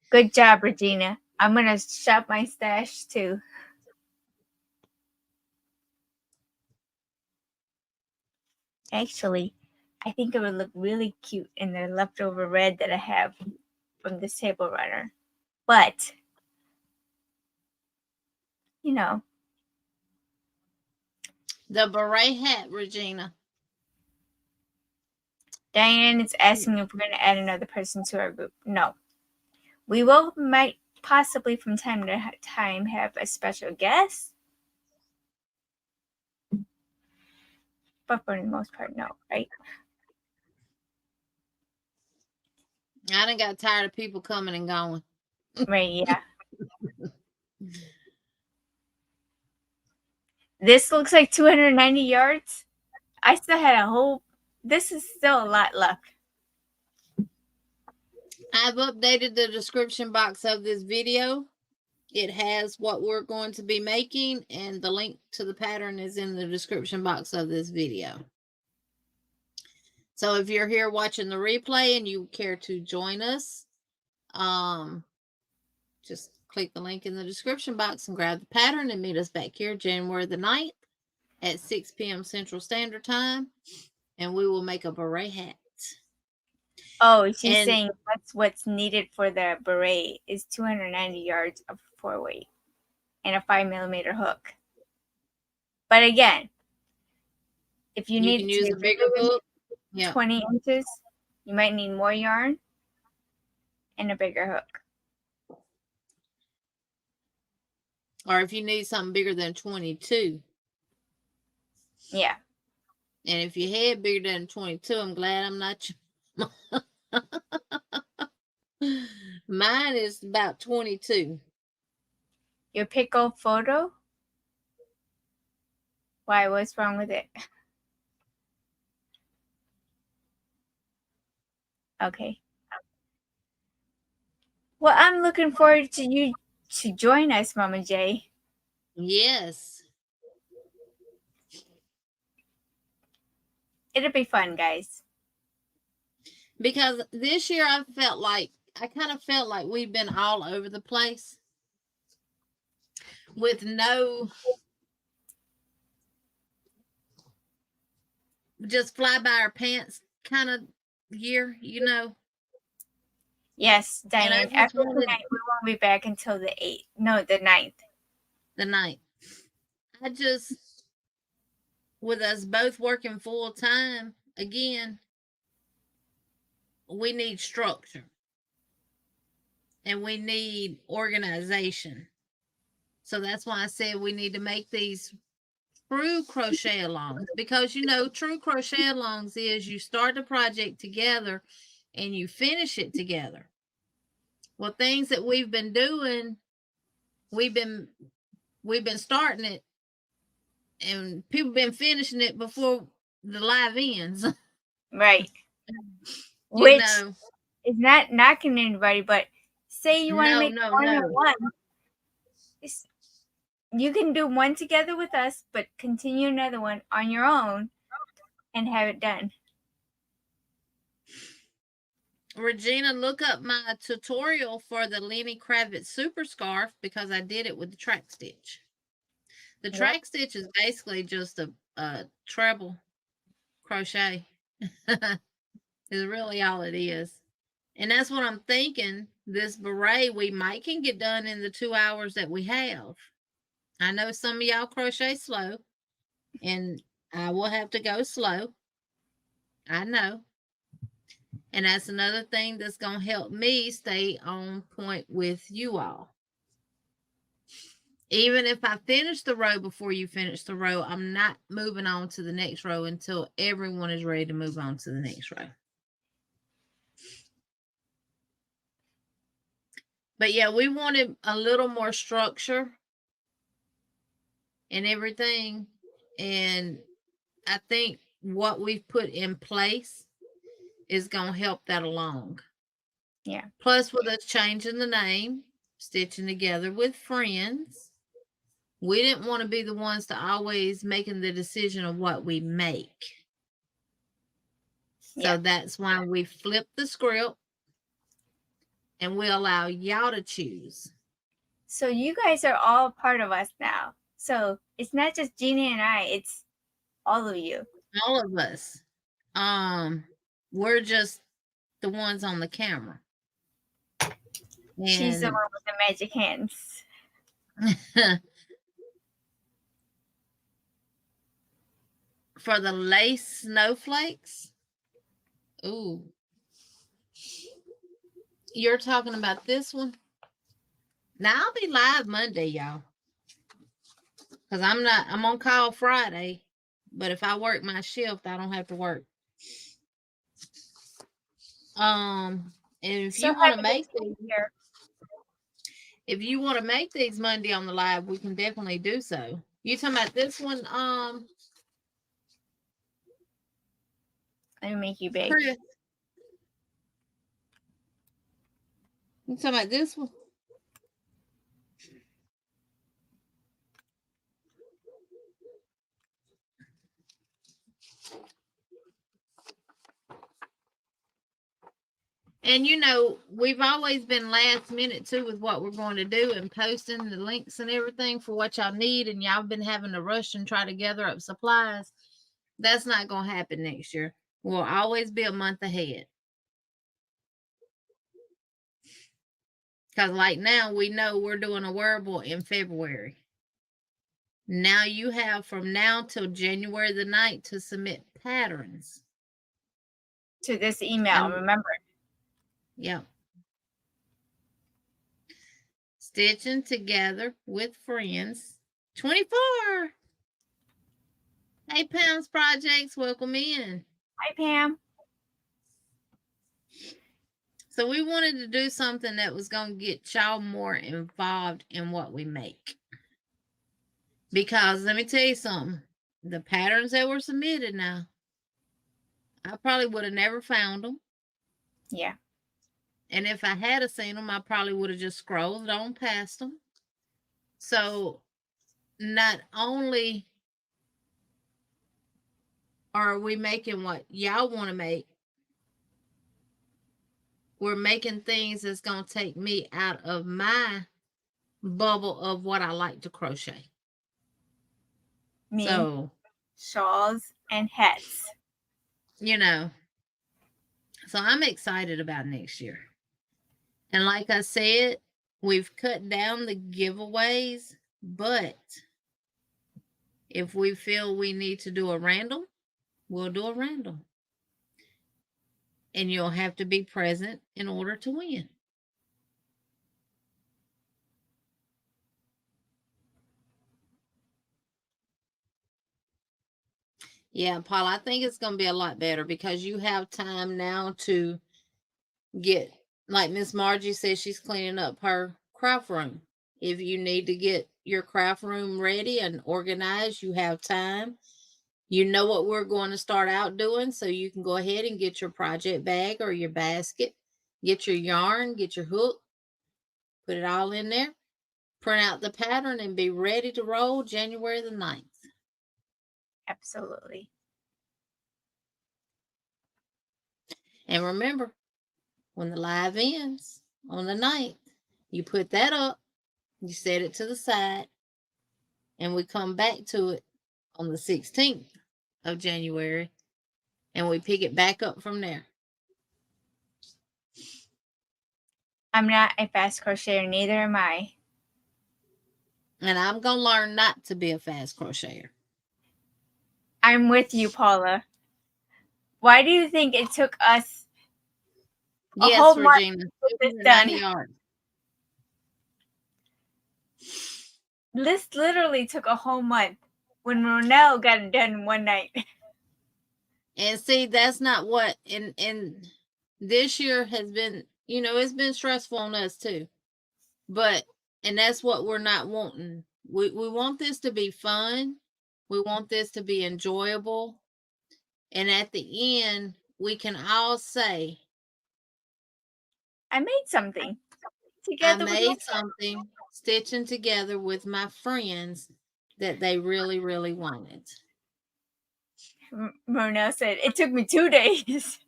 B: Good job, Regina. I'm going to shop my stash, too. Actually, I think it would look really cute in the leftover red that I have from this table runner. But, you know.
A: The beret hat, Regina.
B: Diane is asking if we're going to add another person to our group. No. We might possibly from time to time have a special guest. But for the most part, no, right?
A: I done got tired of people coming and going.
B: Right, yeah. This looks like 290 yards. I still had a whole... This is still a lot left.
A: I've updated the description box of this video it has what we're going to be making, and the link to the pattern is in the description box of this video. So if you're here watching the replay and you care to join us, just click the link in the description box and grab the pattern and meet us back here January the 9th at 6 p.m. Central Standard Time, and we will make a beret hat.
B: Oh, she's saying that's what's needed for the beret is 290 yards of 4-weight and a 5mm hook. But again, if you need
A: to use a bigger hook,
B: 20 inches, you might need more yarn and a bigger hook.
A: Or if you need something bigger than 22.
B: Yeah.
A: And if you had bigger than 22, I'm glad I'm not. Mine is about 22.
B: Your pickle photo? Why? What's wrong with it? Okay. Well, I'm looking forward to you to join us, Mama J.
A: Yes.
B: It'll be fun, guys.
A: Because this year I kind of felt like we've been all over the place with no just fly by our pants kind of year, you know.
B: Yes, Diane. After tonight, we won't be back until the 8th. No, the 9th.
A: The 9th. I just, with us both working full time, again, we need structure. And we need organization. So that's why I said we need to make these true crochet alongs, because you know, true crochet alongs is you start the project together and you finish it together. Well, things that we've been doing, we've been starting it and people been finishing it before the live ends.
B: Right. Which is not knocking anybody, but say you want to make one. You can do one together with us, but continue another one on your own and have it done.
A: Regina, look up my tutorial for the Lenny Kravitz super scarf, because I did it with the track stitch. The track stitch is basically just a treble crochet. Is really all it is. And that's what I'm thinking. This beret we might can get done in the 2 hours that we have. I know some of y'all crochet slow, and I will have to go slow. I know. And that's another thing that's going to help me stay on point with you all. Even if I finish the row before you finish the row, I'm not moving on to the next row until everyone is ready to move on to the next row. But yeah, we wanted a little more structure and everything. And I think what we've put in place is going to help that along.
B: Yeah.
A: Plus, with us changing the name, Stitching Together with Friends, we didn't want to be the ones to always making the decision of what we make. So that's why we flipped the script and we allow y'all to choose.
B: So you guys are all part of us now. So it's not just Jeannie and I, it's all of you.
A: All of us. We're just the ones on the camera. And
B: she's the one with the magic hands.
A: For the lace snowflakes. Ooh. You're talking about this one? Now I'll be live Monday, y'all. Because I'm on call Friday. But if I work my shift, I don't have to work. And if you want to make these here, if you want to make these Monday on the live, we can definitely do so. You talking about this one?
B: Let me make you big.
A: Chris. You talking about this one? And we've always been last minute too with what we're going to do and posting the links and everything for what y'all need, and y'all been having to rush and try to gather up supplies. That's not going to happen next year. We'll always be a month ahead. Because like now, we know we're doing a wearable in February. Now you have from now till January the 9th to submit patterns.
B: To this email, remember?
A: Yep. Stitching together with friends. 24. Hey, Pounds Projects, welcome in.
B: Hi, Pam.
A: So we wanted to do something that was going to get y'all more involved in what we make. Because let me tell you something. The patterns that were submitted now, I probably would have never found them.
B: Yeah.
A: And if I had seen them, I probably would have just scrolled on past them. So not only are we making what y'all want to make, we're making things that's going to take me out of my bubble of what I like to crochet.
B: Me,
A: so
B: shawls and hats.
A: So I'm excited about next year. And like I said, we've cut down the giveaways, but if we feel we need to do a random, we'll do a random. And you'll have to be present in order to win. Yeah, Paul, I think it's going to be a lot better because you have time now to get, like Miss Margie says, she's cleaning up her craft room. If you need to get your craft room ready and organized, you have time. You know what we're going to start out doing, so you can go ahead and get your project bag or your basket, get your yarn, get your hook, put it all in there, print out the pattern, and be ready to roll January the 9th.
B: Absolutely.
A: And remember, when the live ends on the 9th, you put that up, you set it to the side, and we come back to it on the 16th of January, and we pick it back up from there.
B: I'm not a fast crocheter, neither am I.
A: And I'm going to learn not to be a fast crocheter.
B: I'm with you, Paula. Why do you think it took us a whole
A: Regina,
B: month to get this done?
A: yards.
B: This literally took a whole month when Ronell got it done in one night.
A: And see, that's not what, and this year has been, it's been stressful on us too. And that's what we're not wanting. We want this to be fun. We want this to be enjoyable. And at the end, we can all say,
B: I made something.
A: I made something stitching together with my friends that they really, really wanted.
B: Ronell said, it took me 2 days.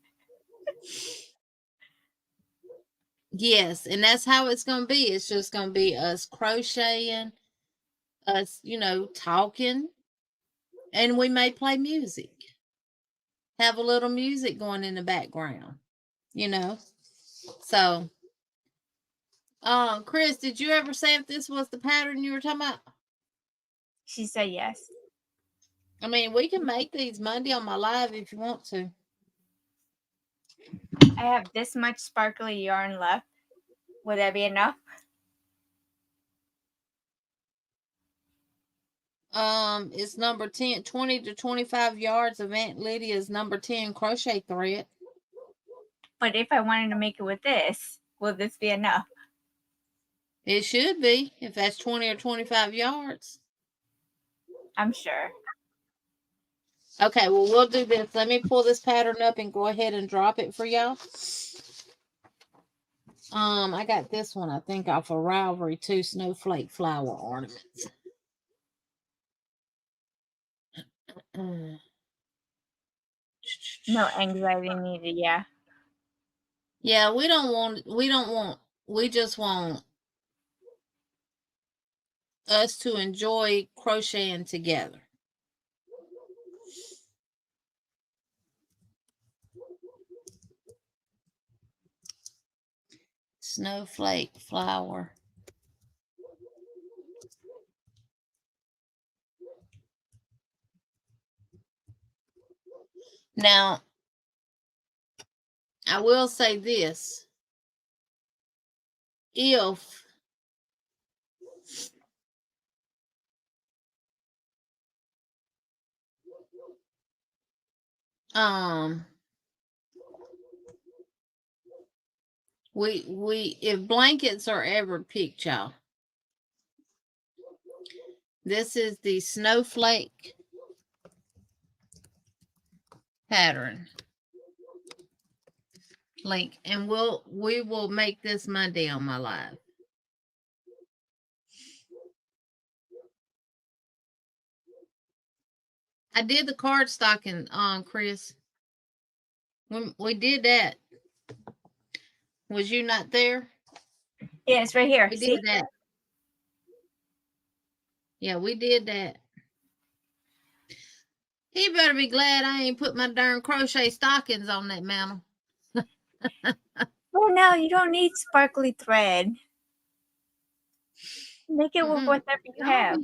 A: Yes, and that's how it's going to be. It's just going to be us crocheting, us, talking, and we may play music. Have a little music going in the background, So, Chris, did you ever say if this was the pattern you were talking about?
B: She said yes.
A: I mean, we can make these Monday on my live if you want to.
B: I have this much sparkly yarn left. Would that be enough?
A: It's number 10, 20 to 25 yards of Aunt Lydia's number 10 crochet thread.
B: But if I wanted to make it with this, will this be enough?
A: It should be, if that's 20 or 25 yards.
B: I'm sure.
A: Okay, well, we'll do this. Let me pull this pattern up and go ahead and drop it for y'all. I got this one, I think, off of Rivalry too, Snowflake Flower Ornaments.
B: No anxiety needed, yeah.
A: Yeah, we just want us to enjoy crocheting together. Snowflake flower. Now, I will say this. If if blankets are ever picked, y'all, this is the snowflake pattern link, and we will make this Monday on my live. I did the card stocking on Chris. When we did that, was you not there?
B: Yeah, it's right here.
A: We
B: See?
A: did that. Yeah, we did that. He better be glad I ain't put my darn crochet stockings on that mantle.
B: Oh no, you don't need sparkly thread. Make it with whatever you have.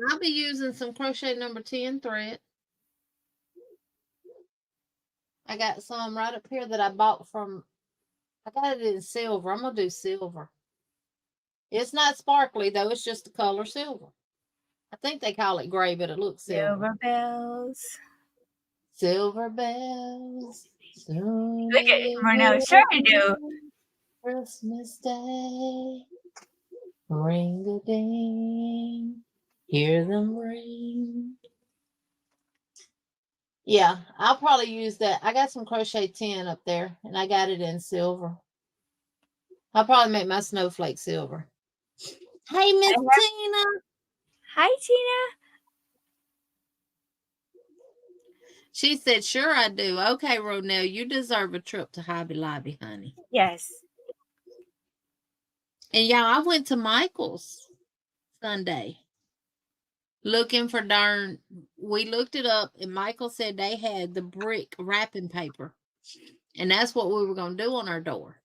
A: I'll be using some crochet number 10 thread. I got some right up here that I bought from, I got it in silver. I'm going to do silver. It's not sparkly though. It's just the color silver. I think they call it gray, but it looks silver.
B: Silver bells.
A: Silver bells.
B: Look at it, Marnell. Sure I do.
A: Christmas Day. Ring-a-ding. Hear them ring. Yeah, I'll probably use that. I got some crochet 10 up there, and I got it in silver. I'll probably make my snowflake silver. Hey, Miss Tina.
B: Hi, Tina.
A: She said, sure I do. Okay, Ronell, you deserve a trip to Hobby Lobby, honey.
B: Yes.
A: And y'all, I went to Michael's Sunday looking for we looked it up, and Michael said they had the brick wrapping paper. And that's what we were going to do on our door.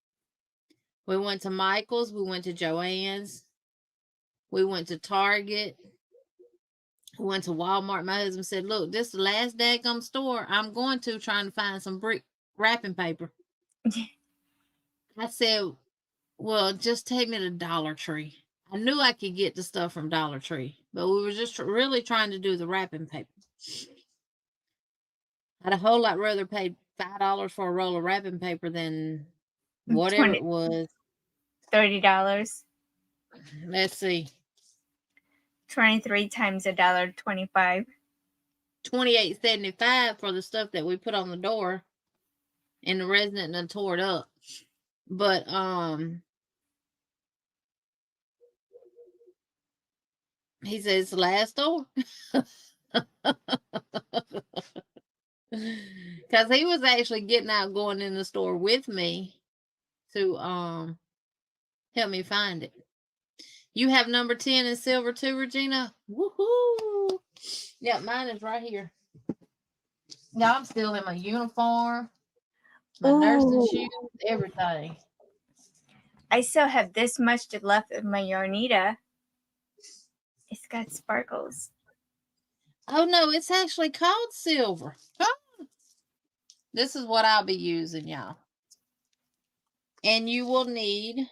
A: We went to Michael's. We went to Joann's. We went to Target. We went to Walmart. My husband said, look, this is the last daggum store I'm going to trying to find some brick wrapping paper. I said, well, just take me to Dollar Tree. I knew I could get the stuff from Dollar Tree, but we were just really trying to do the wrapping paper. I'd a whole lot rather pay $5 for a roll of wrapping paper than whatever it was.
B: $30.
A: Let's see.
B: 23 times $1.25.
A: $28.75 for the stuff that we put on the door, and the resident done tore it up. But he says it's the last store. Because he was actually getting out, going in the store with me to help me find it. You have number 10 in silver too, Regina? Woohoo! Yeah, mine is right here. Yeah, I'm still in my uniform, my nursing shoes, everything.
B: I still have this much left of my Yarnita. It's got sparkles.
A: Oh no, it's actually called silver. Oh. This is what I'll be using, y'all. And you will need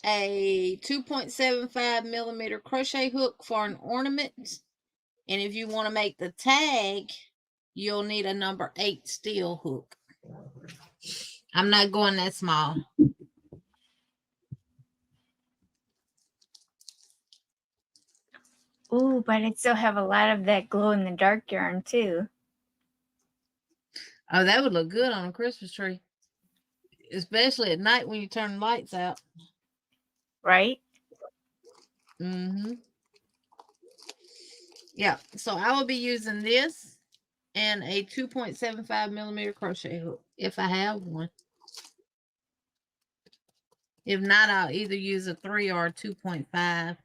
A: a 2.75 millimeter crochet hook for an ornament. And if you want to make the tag, you'll need a number 8 steel hook. I'm not going that small.
B: Ooh, but I still have a lot of that glow in the dark yarn too.
A: Oh, that would look good on a Christmas tree. Especially at night when you turn the lights out.
B: Right?
A: Mm-hmm. Yeah, so I will be using this. and a 2.75 millimeter crochet hook if I have one. If not, I'll either use a 3 or a 2.5.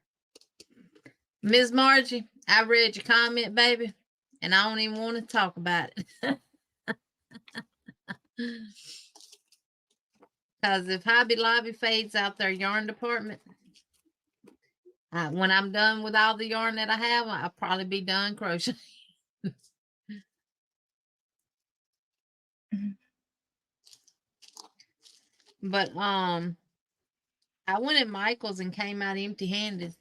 A: Ms. Margie, I read your comment, baby, and I don't even want to talk about it. Because if Hobby Lobby fades out their yarn department, when I'm done with all the yarn that I have, I'll probably be done crocheting. But I went at Michael's and came out empty-handed.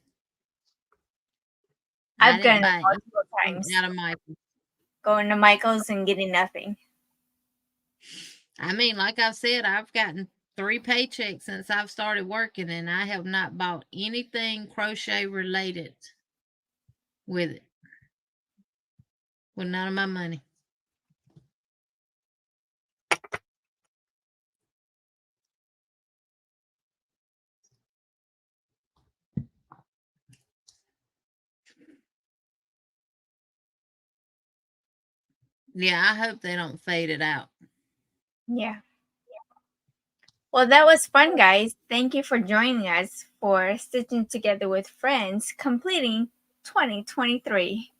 B: I've done it multiple times.
A: Out of Michael's.
B: Going to Michael's and getting nothing.
A: I mean, like I said, I've gotten 3 paychecks since I've started working, and I have not bought anything crochet related with it. With none of my money. Yeah, I hope they don't fade it out.
B: Yeah. Well, that was fun, guys. Thank you for joining us for Stitching Together with Friends, completing 2023.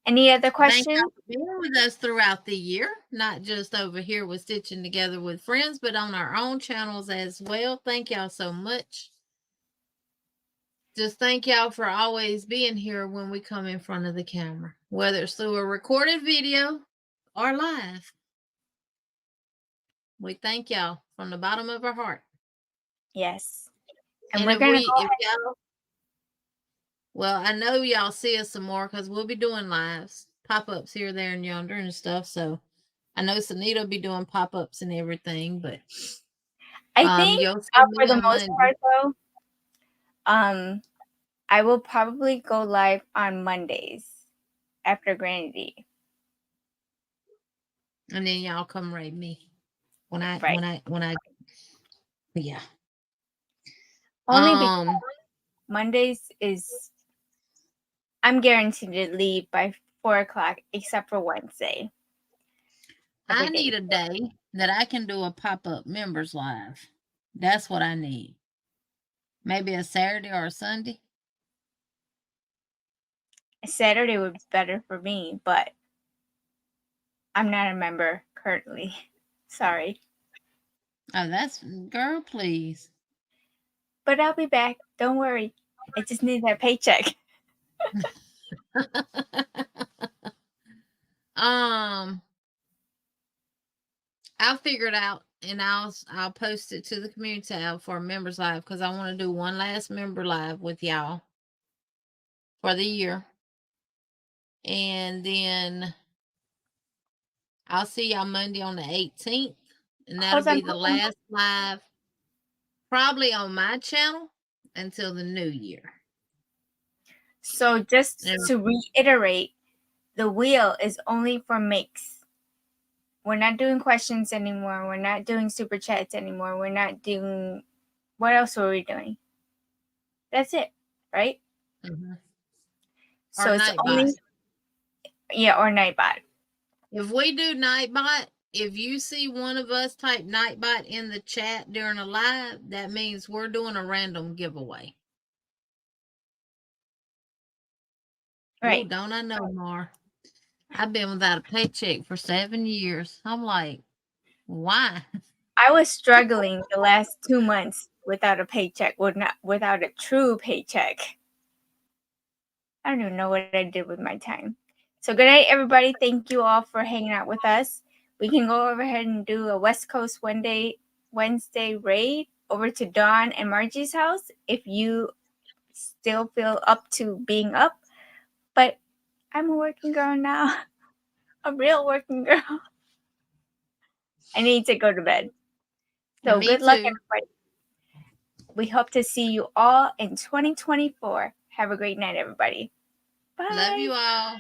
B: Any other questions?
A: Thank you for being with us throughout the year, not just over here with Stitching Together with Friends, but on our own channels as well. Thank y'all so much. Just thank y'all for always being here when we come in front of the camera, whether it's through a recorded video or live. We thank y'all from the bottom of our heart.
B: Yes. And we're going to go ahead.
A: Well, I know y'all see us some more because we'll be doing lives, pop-ups here, there, and yonder and stuff. So I know Sunita will be doing pop-ups and everything, but
B: I think for the most part, though, I will probably go live on Mondays after Granny D.
A: And then y'all come raid me when I yeah.
B: Only because Mondays is I'm guaranteed to leave by 4 o'clock, except for Wednesday.
A: I need a day that I can do a pop-up members live. That's what I need. Maybe a Saturday or a Sunday.
B: A Saturday would be better for me, but I'm not a member currently. Sorry.
A: Oh, that's girl, please.
B: But I'll be back. Don't worry. I just need that paycheck.
A: I'll figure it out and I'll post it to the community tab for members live because I want to do one last member live with y'all for the year. And then I'll see y'all Monday on the 18th. And that'll be the last live probably on my channel until the new year.
B: So just to reiterate, the wheel is only for makes. We're not doing questions anymore. We're not doing super chats anymore. We're not doing, what else were we doing? That's it, right?
A: Mm-hmm.
B: So it's only, or Nightbot.
A: If we do Nightbot, if you see one of us type Nightbot in the chat during a live, that means we're doing a random giveaway.
B: Right.
A: Ooh, don't I know, Mar? I've been without a paycheck for 7 years. I'm like, why?
B: I was struggling the last 2 months without a paycheck, without a true paycheck. I don't even know what I did with my time. So good night, everybody. Thank you all for hanging out with us. We can go over ahead and do a West Coast Wednesday raid over to Dawn and Margie's house if you still feel up to being up. But I'm a working girl now. A real working girl. I need to go to bed. So good luck, everybody. We hope to see you all in 2024. Have a great night, everybody. Bye.
A: Love you all.